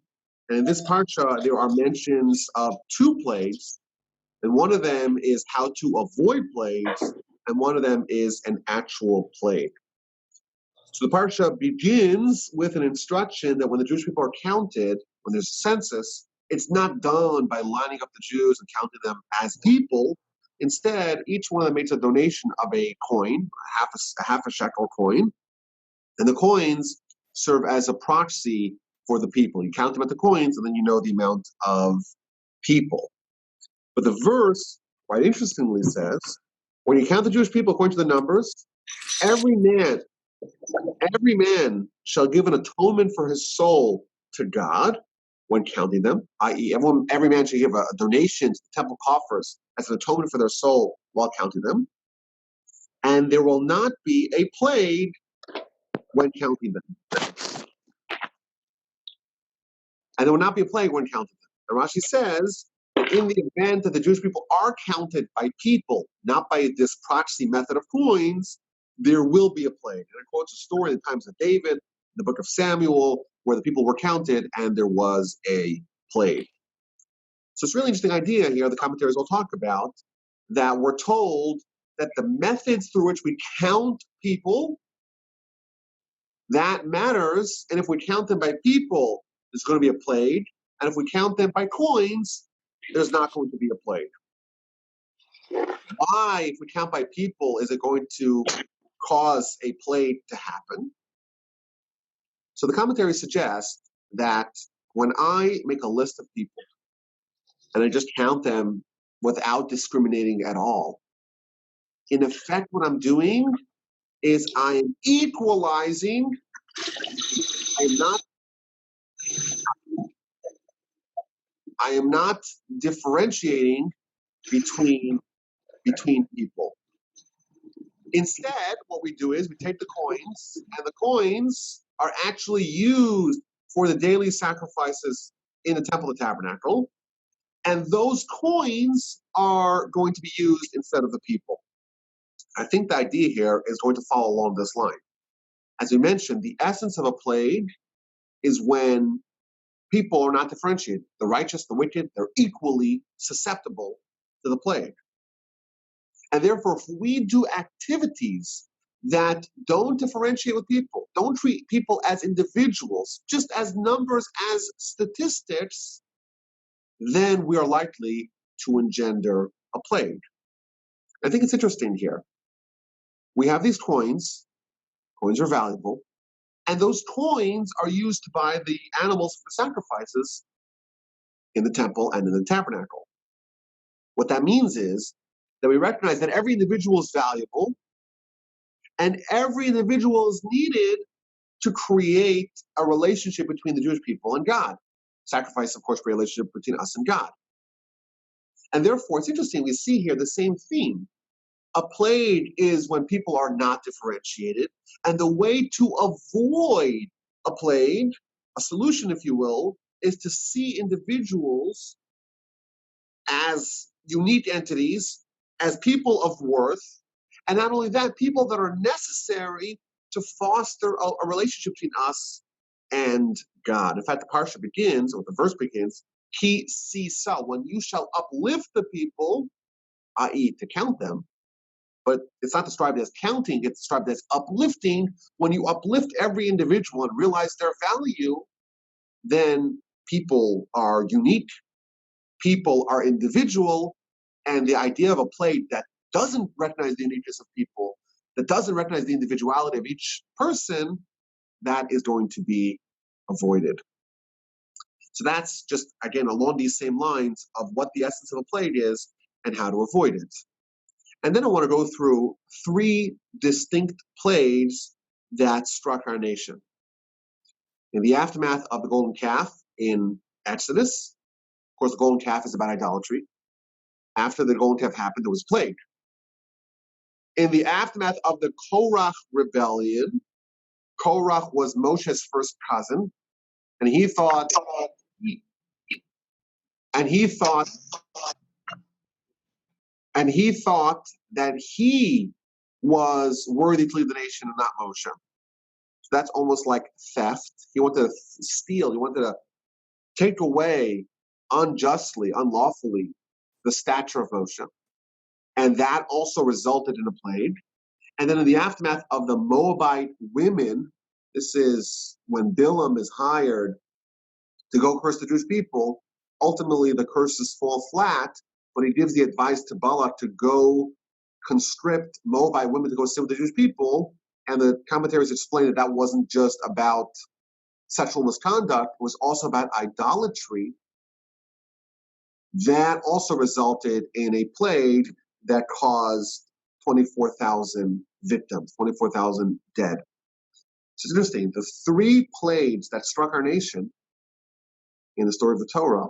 And in this parsha, there are mentions of 2 plagues. And one of them is how to avoid plagues, and one of them is an actual plague. So the parsha begins with an instruction that when the Jewish people are counted, when there's a census, it's not done by lining up the Jews and counting them as people. Instead, each one of them makes a donation of a coin, half a shekel coin, and the coins serve as a proxy for the people. You count them at the coins, and then you know the amount of people. But the verse, quite interestingly, says, when you count the Jewish people according to the numbers, every man shall give an atonement for his soul to God when counting them, i.e., every man should give a donation to the temple coffers as an atonement for their soul while counting them. And there will not be a plague when counting them. And there will not be a plague when counting them. And Rashi says, in the event that the Jewish people are counted by people, not by this proxy method of coins, there will be a plague. And it quotes a story in the times of David, in the book of Samuel, where the people were counted and there was a plague. So it's a really interesting idea here, the commentaries will talk about, that we're told that the methods through which we count people, that matters. And if we count them by people, there's going to be a plague. And if we count them by coins, there's not going to be a plague. Why, if we count by people, is it going to cause a plague to happen? So the commentary suggests that when I make a list of people and I just count them without discriminating at all, in effect what I'm doing is I'm equalizing. I am not differentiating between people. Instead, what we do is we take the coins, and the coins are actually used for the daily sacrifices in the Temple of the Tabernacle, and those coins are going to be used instead of the people. I think the idea here is going to follow along this line. As we mentioned, the essence of a plague is when people are not differentiated. The righteous, the wicked, they're equally susceptible to the plague. And therefore, if we do activities that don't differentiate with people, don't treat people as individuals, just as numbers, as statistics, then we are likely to engender a plague. I think it's interesting here. We have these coins. Coins are valuable. And those coins are used to buy the animals for the sacrifices in the temple and in the tabernacle. What that means is that we recognize that every individual is valuable and every individual is needed to create a relationship between the Jewish people and God. Sacrifice, of course, for a relationship between us and God. And therefore, it's interesting, we see here the same theme. A plague is when people are not differentiated, and the way to avoid a plague, a solution, if you will, is to see individuals as unique entities, as people of worth, and not only that, people that are necessary to foster a relationship between us and God. In fact, the parsha begins, or the verse begins, Ki si sa, when you shall uplift the people, i.e., to count them, but it's not described as counting, it's described as uplifting. When you uplift every individual and realize their value, then people are unique, people are individual, and the idea of a plague that doesn't recognize the uniqueness of people, that doesn't recognize the individuality of each person, that is going to be avoided. So that's just, again, along these same lines of what the essence of a plague is and how to avoid it. And then I want to go through 3 distinct plagues that struck our nation. In the aftermath of the golden calf in Exodus, of course, the golden calf is about idolatry. After the golden calf happened, there was plague. In the aftermath of the Korah Rebellion, Korah was Moshe's first cousin, and he thought that he was worthy to lead the nation and not Moshe. So that's almost like theft. He wanted to steal. He wanted to take away unjustly, unlawfully, the stature of Moshe. And that also resulted in a plague. And then in the aftermath of the Moabite women, this is when Bilam is hired to go curse the Jewish people. Ultimately, the curses fall flat, but he gives the advice to Balak to go conscript Moabite women to go sit with the Jewish people. And the commentaries explain that that wasn't just about sexual misconduct, it was also about idolatry. That also resulted in a plague that caused 24,000 victims, 24,000 dead. So it's interesting. The 3 plagues that struck our nation in the story of the Torah,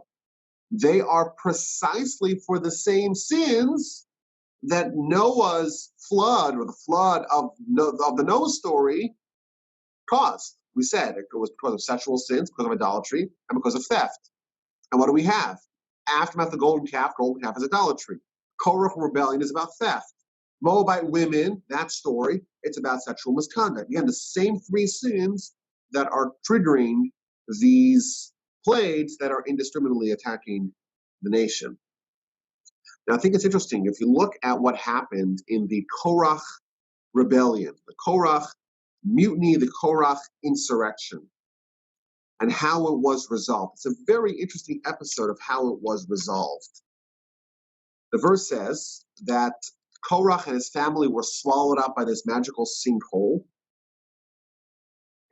they are precisely for the same sins that Noah's flood, or the flood of the Noah story, caused. We said it was because of sexual sins, because of idolatry, and because of theft. And what do we have? Aftermath of the golden calf is idolatry. Korah Rebellion is about theft. Moabite women, that story, it's about sexual misconduct. Again, the same 3 sins that are triggering these plagues that are indiscriminately attacking the nation. Now, I think it's interesting, if you look at what happened in the Korah Rebellion, the Korah mutiny, the Korah insurrection, and how it was resolved. It's a very interesting episode of how it was resolved. The verse says that Korah and his family were swallowed up by this magical sinkhole.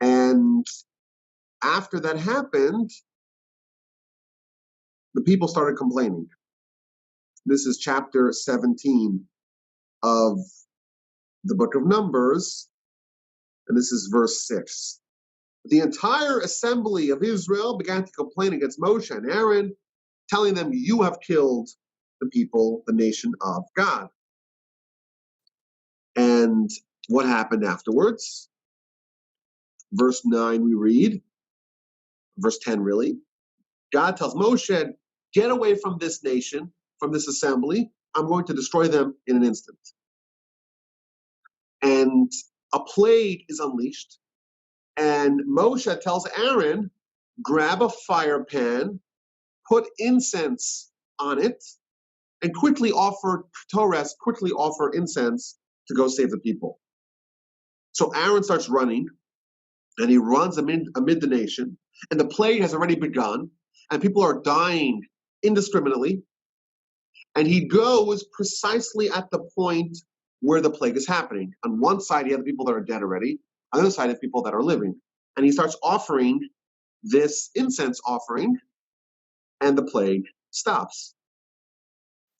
And after that happened, the people started complaining. This is chapter 17 of the book of Numbers, and this is verse 6. The entire assembly of Israel began to complain against Moshe and Aaron, telling them, "You have killed the people, the nation of God." And what happened afterwards? Verse 9 we read, verse 10 really. God tells Moshe, "Get away from this nation, from this assembly. I'm going to destroy them in an instant." And a plague is unleashed. And Moshe tells Aaron, grab a fire pan, put incense on it, and quickly offer incense to go save the people. So Aaron starts running, and he runs amid the nation, and the plague has already begun, and people are dying indiscriminately. And he goes precisely at the point where the plague is happening. On one side, you have the people that are dead already. On the other side, you have people that are living. And he starts offering this incense offering, and the plague stops.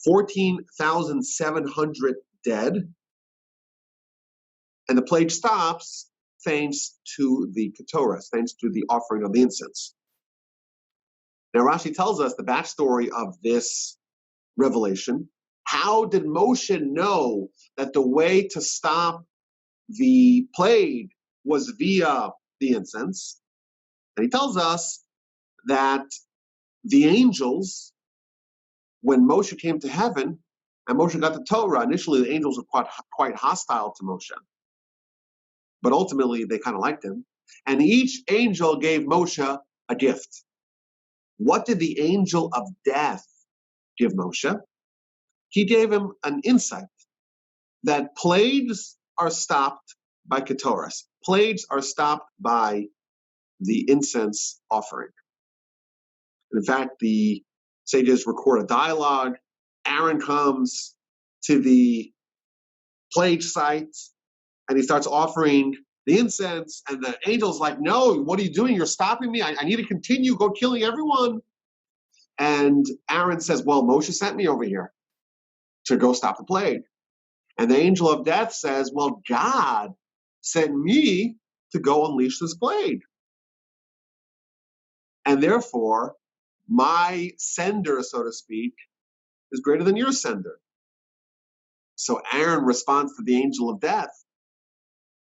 14,700 dead, and the plague stops thanks to the Torah, thanks to the offering of the incense. Now Rashi tells us the backstory of this revelation. How did Moshe know that the way to stop the plague was via the incense? And he tells us that the angels, when Moshe came to heaven and Moshe got the Torah, initially the angels were quite hostile to Moshe. But ultimately they kind of liked him. And each angel gave Moshe a gift. What did the angel of death give Moshe? He gave him an insight that plagues are stopped by Ketores. Plagues are stopped by the incense offering. In fact, the sages record a dialogue. Aaron comes to the plague site and he starts offering the incense, and the angel's like, no, what are you doing? You're stopping me. I need to continue, go killing everyone. And Aaron says, well, Moshe sent me over here to go stop the plague. And the angel of death says, well, God sent me to go unleash this plague. And therefore, my sender, so to speak, is greater than your sender. So Aaron responds to the angel of death.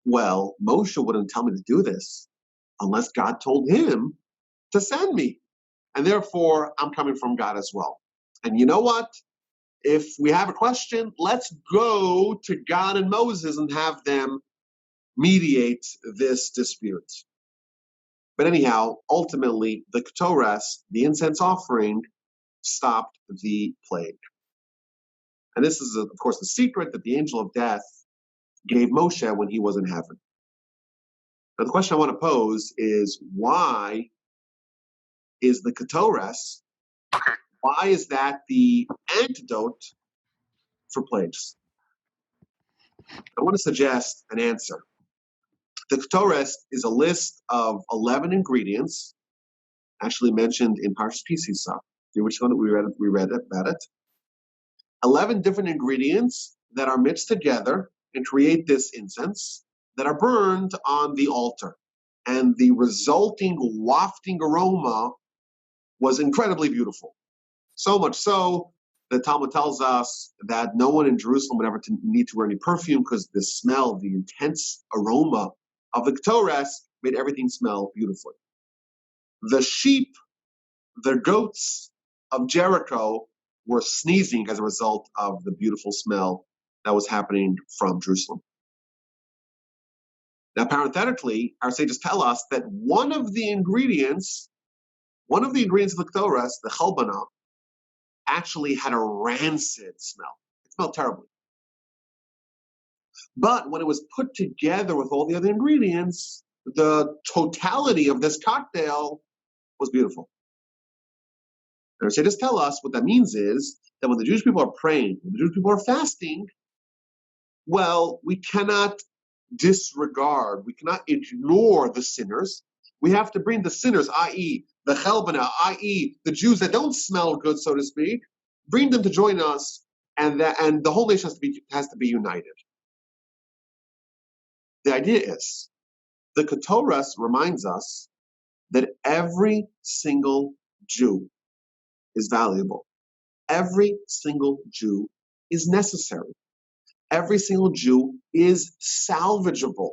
Well, Moshe wouldn't tell me to do this unless God told him to send me. And therefore, I'm coming from God as well. And you know what? If we have a question, let's go to God and Moses and have them mediate this dispute. But anyhow, ultimately, the Ketores, the incense offering, stopped the plague. And this is, of course, the secret that the angel of death gave Moshe when he was in heaven. Now, the question I want to pose is, why is the Ketores, why is that the antidote for plagues? I want to suggest an answer. The Ketores is a list of 11 ingredients, actually mentioned in Parshas Kisisa, the original that we read about it. 11 different ingredients that are mixed together and create this incense that are burned on the altar. And the resulting wafting aroma was incredibly beautiful. So much so, the Talmud tells us that no one in Jerusalem would ever need to wear any perfume because the smell, the intense aroma of the Ketores made everything smell beautifully. The sheep, the goats of Jericho were sneezing as a result of the beautiful smell that was happening from Jerusalem. Now, parenthetically, our sages tell us that one of the ingredients of the Ketores, the chalbana, actually had a rancid smell. It smelled terribly. But when it was put together with all the other ingredients, the totality of this cocktail was beautiful. And our sages tell us what that means is that when the Jewish people are praying, when the Jewish people are fasting, well, we cannot disregard, we cannot ignore the sinners. We have to bring the sinners, i.e. the chalbana, i.e. the Jews that don't smell good, so to speak, bring them to join us, and the whole nation has to be united. The idea is, the Ketores reminds us that every single Jew is valuable. Every single Jew is necessary. Every single Jew is salvageable.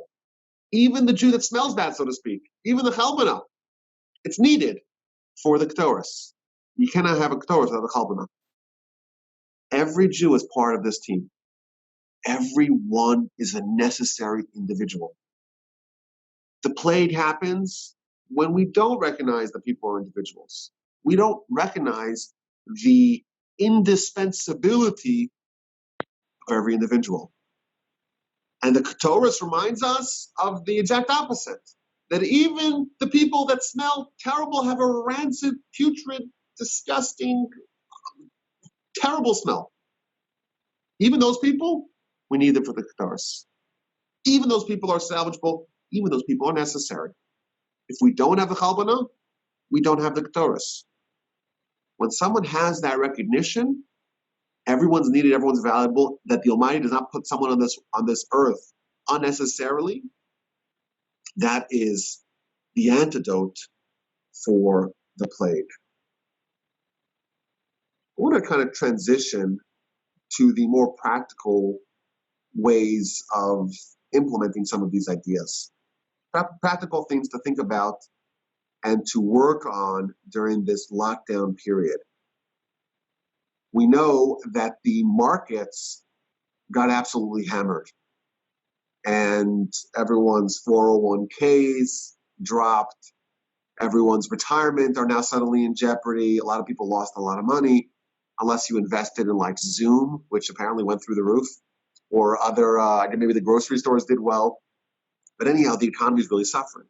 Even the Jew that smells bad, so to speak, even the chalbana, it's needed for the Ketores. You cannot have a Ketores without a chalbana. Every Jew is part of this team. Everyone is a necessary individual. The plague happens when we don't recognize that people are individuals. We don't recognize the indispensability of every individual. And the Ketores reminds us of the exact opposite, that even the people that smell terrible have a rancid, putrid, disgusting, terrible smell. Even those people, we need them for the Ketores. Even those people are salvageable. Even those people are necessary. If we don't have the chalbana, we don't have the Ketores. When someone has that recognition, everyone's needed, everyone's valuable, that the Almighty does not put someone on this earth unnecessarily, that is the antidote for the plague. I want to kind of transition to the more practical ways of implementing some of these ideas. Practical things to think about and to work on during this lockdown period. We know that the markets got absolutely hammered, and everyone's 401ks dropped. Everyone's retirement are now suddenly in jeopardy. A lot of people lost a lot of money, unless you invested in like Zoom, which apparently went through the roof, or other, maybe the grocery stores did well. But anyhow, the economy is really suffering.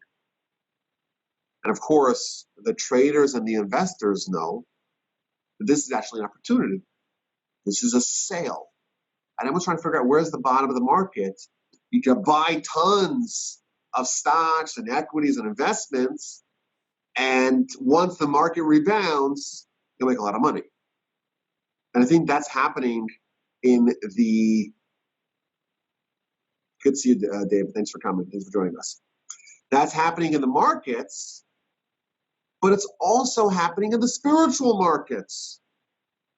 And of course, the traders and the investors know that this is actually an opportunity. This is a sale. And everyone's trying to figure out where's the bottom of the market. You can buy tons of stocks and equities and investments, and once the market rebounds, you'll make a lot of money. And I think that's happening in the... Good to see you, David. Thanks for coming. Thanks for joining us. That's happening in the markets, but it's also happening in the spiritual markets.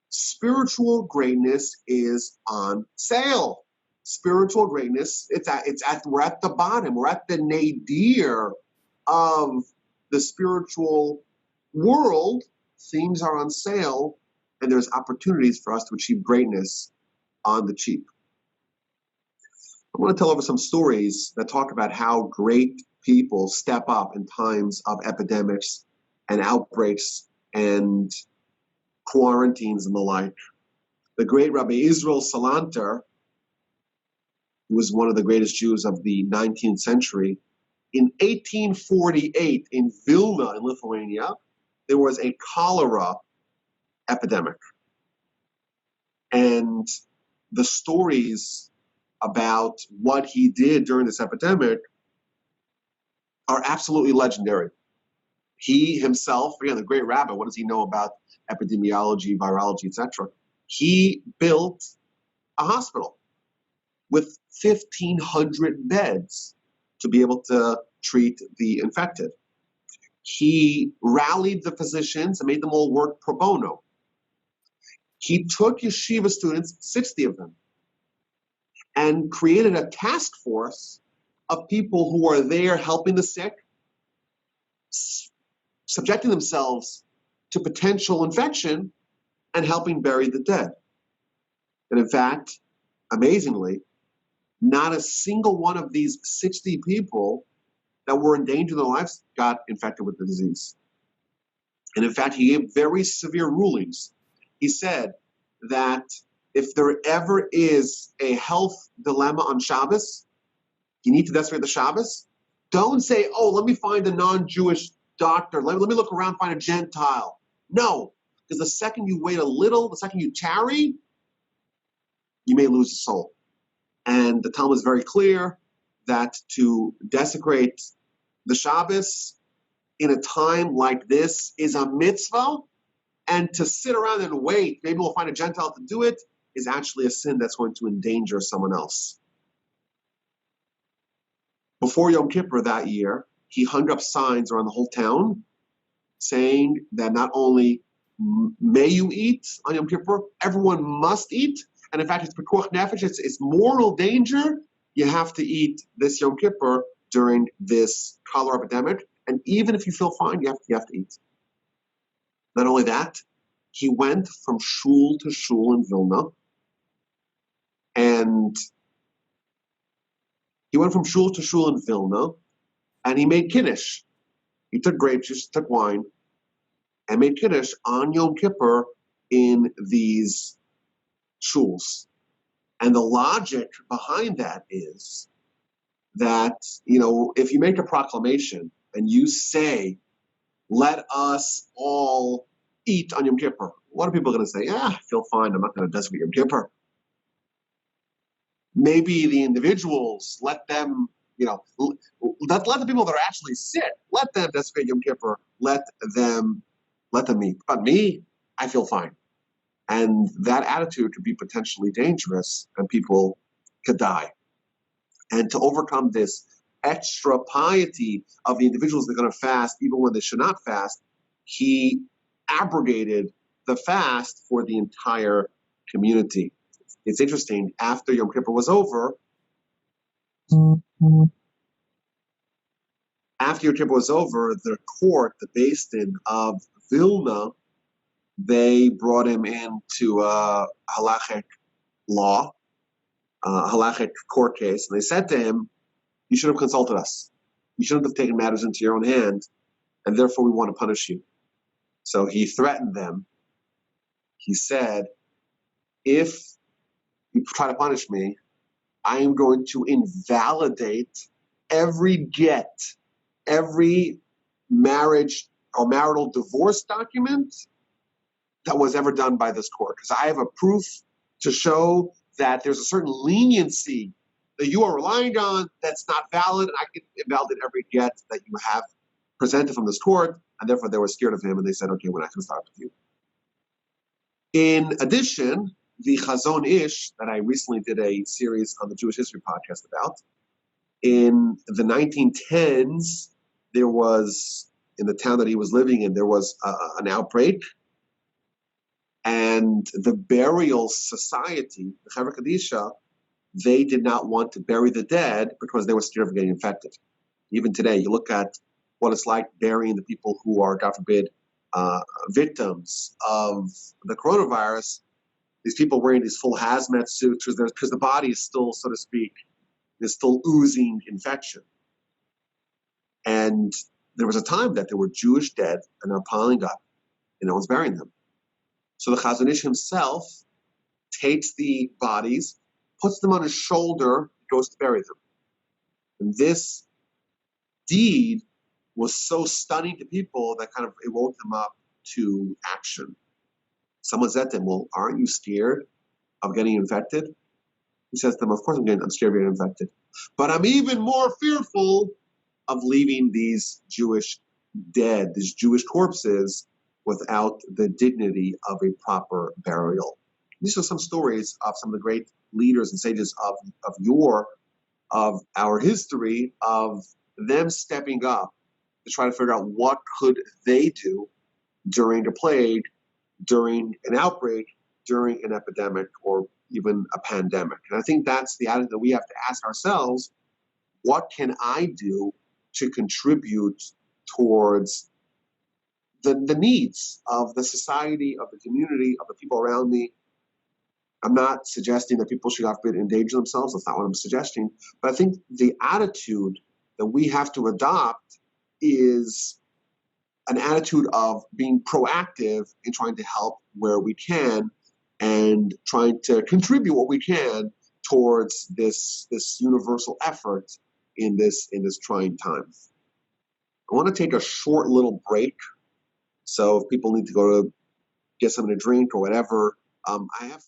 Spiritual greatness is on sale. Spiritual greatness, we're at the bottom. We're at the nadir of the spiritual world. Things are on sale, and there's opportunities for us to achieve greatness on the cheap. I want to tell over some stories that talk about how great people step up in times of epidemics and outbreaks and quarantines and the like. The great Rabbi Israel Salanter, who was one of the greatest Jews of the 19th century, in 1848 in Vilna in Lithuania, there was a cholera epidemic. And the stories about what he did during this epidemic are absolutely legendary. He himself, again, the great rabbi, what does he know about epidemiology, virology, etc.? He built a hospital with 1,500 beds to be able to treat the infected. He rallied the physicians and made them all work pro bono. He took yeshiva students, 60 of them, and created a task force of people who are there helping the sick, subjecting themselves to potential infection, and helping bury the dead. And in fact, amazingly, not a single one of these 60 people that were in danger of their lives got infected with the disease. And in fact, he gave very severe rulings. He said that if there ever is a health dilemma on Shabbos, you need to desecrate the Shabbos. Don't say, oh, let me find a non-Jewish doctor. Let me look around, find a Gentile. No, because the second you wait a little, the second you tarry, you may lose a soul. And the Talmud is very clear that to desecrate the Shabbos in a time like this is a mitzvah, and to sit around and wait, maybe we'll find a Gentile to do it, is actually a sin that's going to endanger someone else. Before Yom Kippur that year, he hung up signs around the whole town saying that not only may you eat on Yom Kippur, everyone must eat. And in fact, it's pekuach nefesh, it's moral danger. You have to eat this Yom Kippur during this cholera epidemic. And even if you feel fine, you have to eat. Not only that, he went from shul to shul in Vilna. And he went from shul to shul in Vilna, and he made kiddush. He took grape juice, took wine, and made kiddush on Yom Kippur in these shuls. And the logic behind that is that, if you make a proclamation and you say, let us all eat on Yom Kippur, a lot of people are going to say, I feel fine, I'm not going to desecrate Yom Kippur. Maybe the individuals, let them, let the people that are actually sick, let them desecrate Yom Kippur, let them eat. But me, I feel fine. And that attitude could be potentially dangerous, and people could die. And to overcome this extra piety of the individuals that are going to fast, even when they should not fast, he abrogated the fast for the entire community. It's interesting, after Yom Kippur was over, the court, the Beis Din of Vilna, they brought him into a halachic law, a halachic court case, and they said to him, you should have consulted us. You shouldn't have taken matters into your own hand, and therefore we want to punish you. So he threatened them. He said, if you try to punish me, I am going to invalidate every get, every marriage or marital divorce document that was ever done by this court. Because I have a proof to show that there's a certain leniency that you are relying on that's not valid, and I can invalidate every get that you have presented from this court, and therefore they were scared of him, and they said, okay, we're not going to start with you. In addition, the Chazon Ish, that I recently did a series on the Jewish History podcast about, in the 1910s, there was, in the town that he was living in, there was an outbreak, and the burial society, the Chevra Kadisha, they did not want to bury the dead because they were scared of getting infected. Even today, you look at what it's like burying the people who are, God forbid, victims of the coronavirus. These people wearing these full hazmat suits because the body is still, so to speak, is still oozing infection. And there was a time that there were Jewish dead and they're piling up and no one's burying them. So the Chazon Ish himself takes the bodies, puts them on his shoulder, goes to bury them. And this deed was so stunning to people that kind of it woke them up to action. Someone said to him, well, aren't you scared of getting infected? He says to them, of course I'm scared of getting infected. But I'm even more fearful of leaving these Jewish dead, these Jewish corpses, without the dignity of a proper burial. These are some stories of some of the great leaders and sages of our history, of them stepping up to try to figure out what could they do during a plague, during an outbreak, during an epidemic, or even a pandemic. And I think that's the attitude that we have to ask ourselves, what can I do to contribute towards the needs of the society, of the community, of the people around me? I'm not suggesting that people should have to endanger themselves. That's not what I'm suggesting. But I think the attitude that we have to adopt is an attitude of being proactive in trying to help where we can and trying to contribute what we can towards this universal effort in this trying time. I want to take a short little break. So if people need to go to get something to drink or whatever, I have